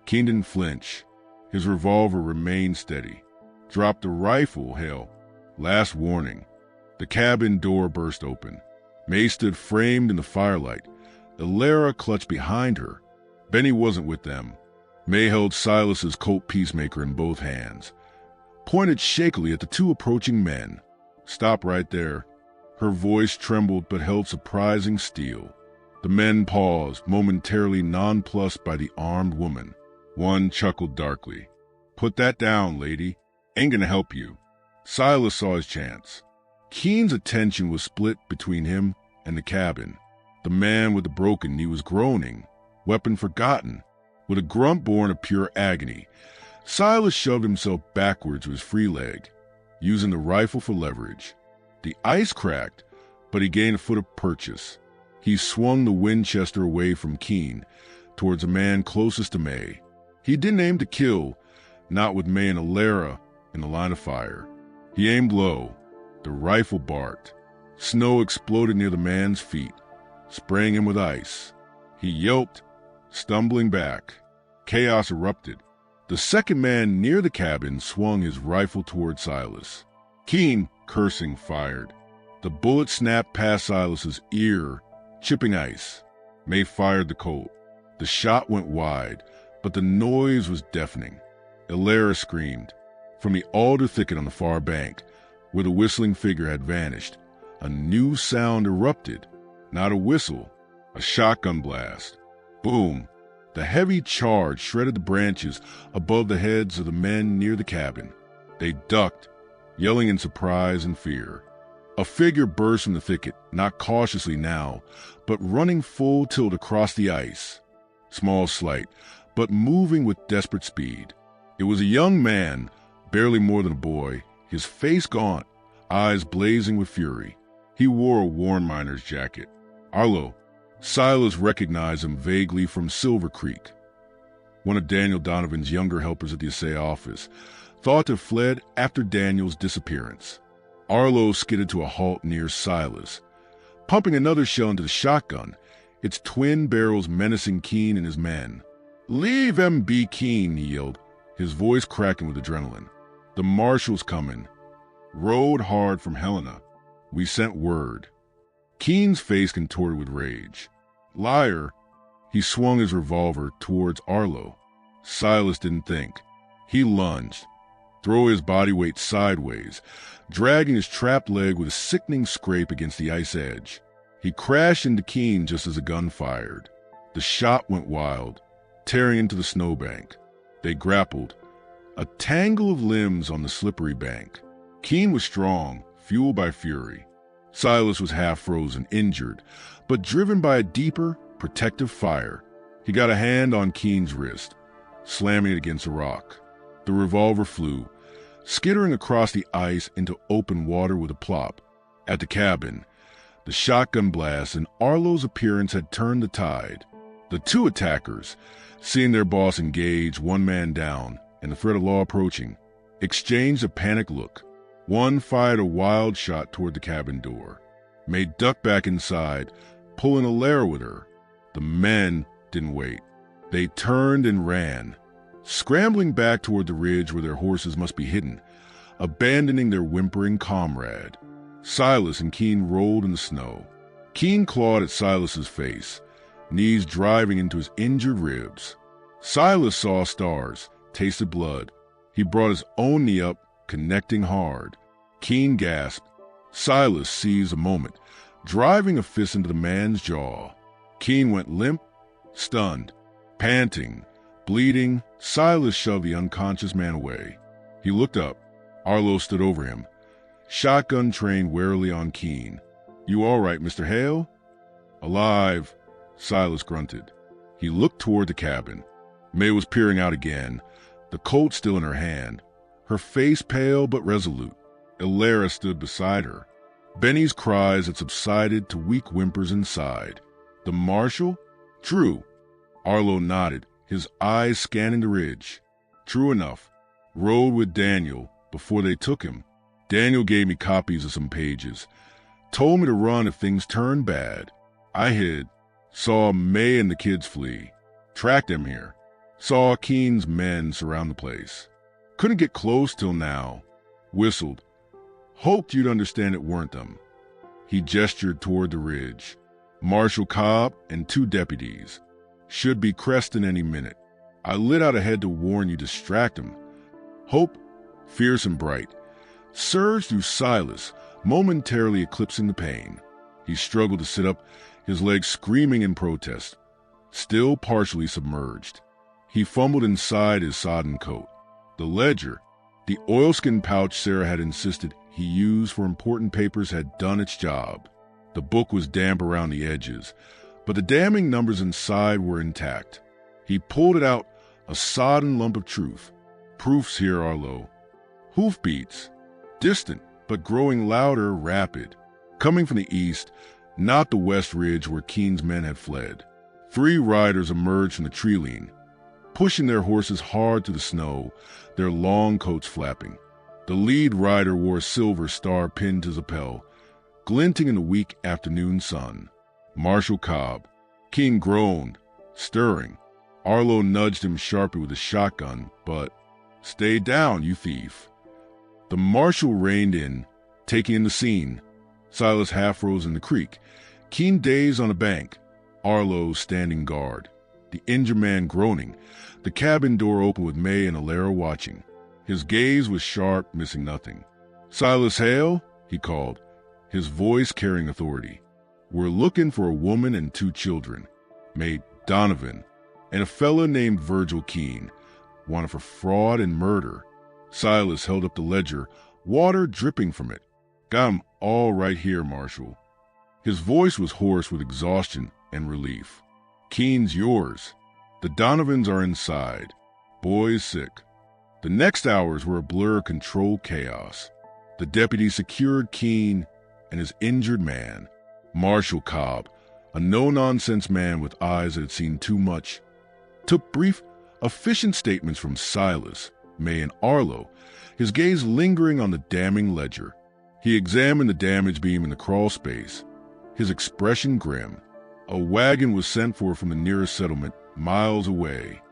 Keen didn't flinch. His revolver remained steady. Dropped the rifle, Hale. Last warning. The cabin door burst open. May stood framed in the firelight. Alara clutched behind her. Benny wasn't with them. May held Silas's coat peacemaker in both hands, pointed shakily at the two approaching men. Stop right there. Her voice trembled but held surprising steel. The men paused, momentarily nonplussed by the armed woman. One chuckled darkly. Put that down, lady. Ain't gonna help you. Silas saw his chance. Keen's attention was split between him and the cabin. The man with the broken knee was groaning, weapon forgotten. With a grunt born of pure agony, Silas shoved himself backwards with his free leg, using the rifle for leverage. The ice cracked, but he gained a foot of purchase. He swung the Winchester away from Keen, towards a man closest to May. He didn't aim to kill, not with May and Alara, in the line of fire. He aimed low. The rifle barked. Snow exploded near the man's feet, spraying him with ice. He yelped, stumbling back. Chaos erupted. The second man near the cabin swung his rifle toward Silas. Keen, cursing, fired. The bullet snapped past Silas's ear, chipping ice. May fired the Colt. The shot went wide, but the noise was deafening. Ilera screamed. From the alder thicket on the far bank, where the whistling figure had vanished, a new sound erupted. Not a whistle, a shotgun blast. Boom! The heavy charge shredded the branches above the heads of the men near the cabin. They ducked, yelling in surprise and fear. A figure burst from the thicket, not cautiously now, but running full tilt across the ice. Small, slight, but moving with desperate speed. It was a young man, barely more than a boy, his face gaunt, eyes blazing with fury. He wore a worn miner's jacket. Arlo. Silas recognized him vaguely from Silver Creek. One of Daniel Donovan's younger helpers at the assay office, thought to have fled after Daniel's disappearance. Arlo skidded to a halt near Silas, pumping another shell into the shotgun, its twin barrels menacing Keen and his men. "Leave him be, Keen," he yelled, his voice cracking with adrenaline. "The marshal's coming. Rode hard from Helena. We sent word." Keen's face contorted with rage. "Liar!" He swung his revolver towards Arlo. Silas didn't think. He lunged, throw his body weight sideways, dragging his trapped leg with a sickening scrape against the ice edge. He crashed into Keen just as the gun fired. The shot went wild, tearing into the snowbank. They grappled, a tangle of limbs on the slippery bank. Keen was strong, fueled by fury. Silas was half frozen, injured, but driven by a deeper, protective fire. He got a hand on Keen's wrist, slamming it against a rock. The revolver flew, skittering across the ice into open water with a plop. At the cabin, the shotgun blast and Arlo's appearance had turned the tide. The two attackers, seeing their boss engage, one man down, and the threat of law approaching, exchanged a panicked look. One fired a wild shot toward the cabin door. May ducked back inside, pulling Ilera with her. The men didn't wait. They turned and ran, scrambling back toward the ridge where their horses must be hidden, abandoning their whimpering comrade. Silas and Keen rolled in the snow. Keen clawed at Silas's face, knees driving into his injured ribs. Silas saw stars, tasted blood. He brought his own knee up, connecting hard. Keen gasped. Silas seized a moment, driving a fist into the man's jaw. Keen went limp, stunned, panting, bleeding. Silas shoved the unconscious man away. He looked up. Arlo stood over him, shotgun trained warily on Keen. "You all right, Mr. Hale?" "Alive," Silas grunted. He looked toward the cabin. May was peering out again, the Colt still in her hand, her face pale but resolute. Ilera stood beside her. Benny's cries had subsided to weak whimpers inside. The marshal? True. Arlo nodded, his eyes scanning the ridge. True enough. Rode with Daniel before they took him. Daniel gave me copies of some pages. Told me to run if things turned bad. I hid. Saw May and the kids flee. Tracked them here. Saw Keen's men surround the place. Couldn't get close till now. Whistled. Hoped you'd understand it weren't them. He gestured toward the ridge. Marshal Cobb and 2 deputies. Should be cresting any minute. I lit out ahead to warn you, distract them. Hope, fierce and bright, surged through Silas, momentarily eclipsing the pain. He struggled to sit up, his legs screaming in protest. Still partially submerged. He fumbled inside his sodden coat. The ledger, the oilskin pouch Sarah had insisted he use for important papers, had done its job. The book was damp around the edges, but the damning numbers inside were intact. He pulled it out, a sodden lump of truth. Proofs here are low. Hoofbeats, distant, but growing louder, rapid. Coming from the east, not the west ridge where Keen's men had fled. 3 riders emerged from the tree-line, pushing their horses hard through the snow, their long coats flapping. The lead rider wore a silver star pinned to his lapel, glinting in the weak afternoon sun. Marshal Cobb. Keen groaned, stirring. Arlo nudged him sharply with a shotgun, but, "Stay down, you thief." The marshal reined in, taking in the scene. Silas half rose in the creek, Keen dazed on a bank, Arlo standing guard, the injured man groaning, the cabin door open with May and Alara watching. His gaze was sharp, missing nothing. "Silas Hale," he called, his voice carrying authority. "We're looking for a woman and 2 children, May Donovan, and a fella named Virgil Keene, wanted for fraud and murder." Silas held up the ledger, water dripping from it. "Got 'em all right here, Marshal." His voice was hoarse with exhaustion and relief. "Keene's yours. The Donovans are inside. Boy's sick." The next hours were a blur of controlled chaos. The deputy secured Keene and his injured man. Marshal Cobb, a no-nonsense man with eyes that had seen too much, took brief, efficient statements from Silas, May, and Arlo, his gaze lingering on the damning ledger. He examined the damage beam in the crawl space, his expression grim. A wagon was sent for from the nearest settlement, miles away.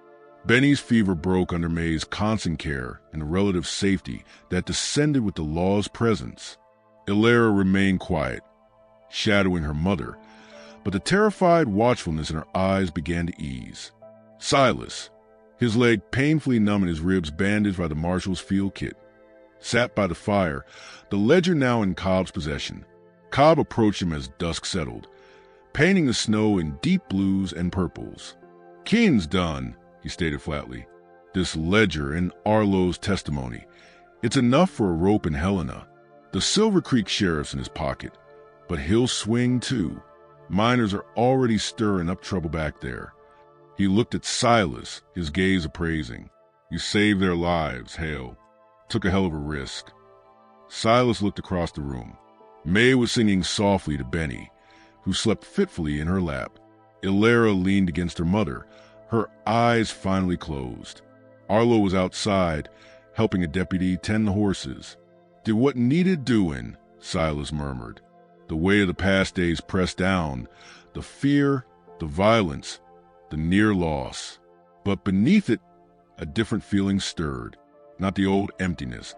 Benny's fever broke under May's constant care and the relative safety that descended with the law's presence. Alara remained quiet, shadowing her mother, but the terrified watchfulness in her eyes began to ease. Silas, his leg painfully numb and his ribs bandaged by the marshal's field kit, sat by the fire, the ledger now in Cobb's possession. Cobb approached him as dusk settled, painting the snow in deep blues and purples. "Keene's done," he stated flatly. "This ledger and Arlo's testimony, it's enough for a rope in Helena. The Silver Creek sheriff's in his pocket, but he'll swing too. Miners are already stirring up trouble back there." He looked at Silas, his gaze appraising. "You saved their lives, Hale. Took a hell of a risk." Silas looked across the room. May was singing softly to Benny, who slept fitfully in her lap. Alara leaned against her mother, her eyes finally closed. Arlo was outside, helping a deputy tend the horses. "Did what needed doing," Silas murmured. The weight of the past days pressed down, the fear, the violence, the near loss. But beneath it, a different feeling stirred. Not the old emptiness,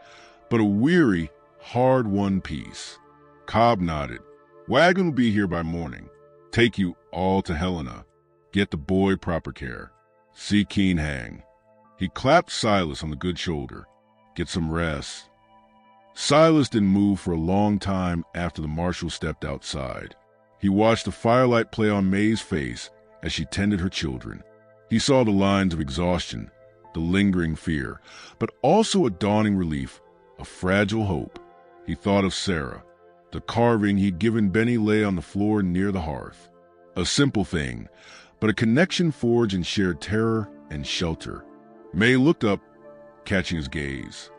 but a weary, hard-won peace. Cobb nodded. "Wagon will be here by morning. Take you all to Helena. Get the boy proper care. See Keene hang." He clapped Silas on the good shoulder. "Get some rest." Silas didn't move for a long time after the marshal stepped outside. He watched the firelight play on May's face as she tended her children. He saw the lines of exhaustion, the lingering fear, but also a dawning relief, a fragile hope. He thought of Sarah. The carving he'd given Benny lay on the floor near the hearth. A simple thing, but a connection forged in shared terror and shelter. May looked up, catching his gaze.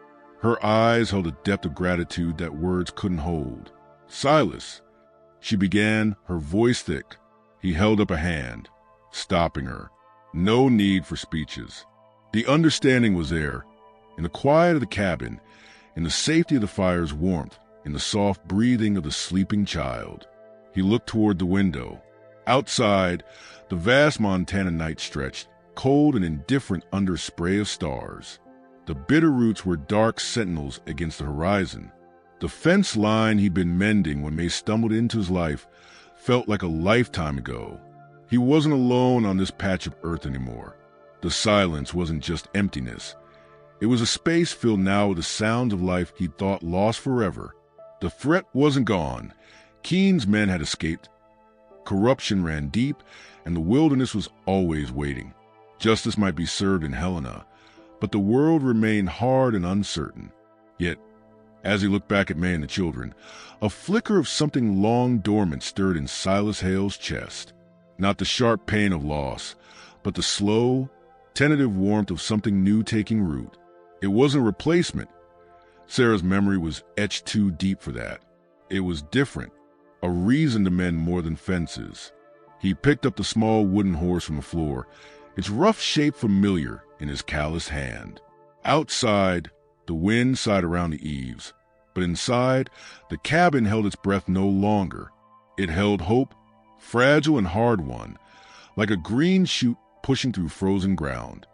Her eyes held a depth of gratitude that words couldn't hold. "Silas," she began, her voice thick. He held up a hand, stopping her. No need for speeches. The understanding was there, in the quiet of the cabin, in the safety of the fire's warmth, in the soft breathing of the sleeping child. He looked toward the window. Outside, the vast Montana night stretched, cold and indifferent under a spray of stars. The Bitterroots were dark sentinels against the horizon. The fence line he'd been mending when May stumbled into his life felt like a lifetime ago. He wasn't alone on this patch of earth anymore. The silence wasn't just emptiness. It was a space filled now with the sounds of life he'd thought lost forever. The threat wasn't gone. Keene's men had escaped. Corruption ran deep, and the wilderness was always waiting. Justice might be served in Helena, but the world remained hard and uncertain. Yet, as he looked back at May and the children, a flicker of something long dormant stirred in Silas Hale's chest. Not the sharp pain of loss, but the slow, tentative warmth of something new taking root. It wasn't a replacement. Sarah's memory was etched too deep for that. It was different, a reason to mend more than fences. He picked up the small wooden horse from the floor, its rough shape familiar in his calloused hand. Outside, The wind sighed around the eaves, but inside, the cabin held its breath no longer. It held hope, fragile and hard-won, like a green shoot pushing through frozen ground.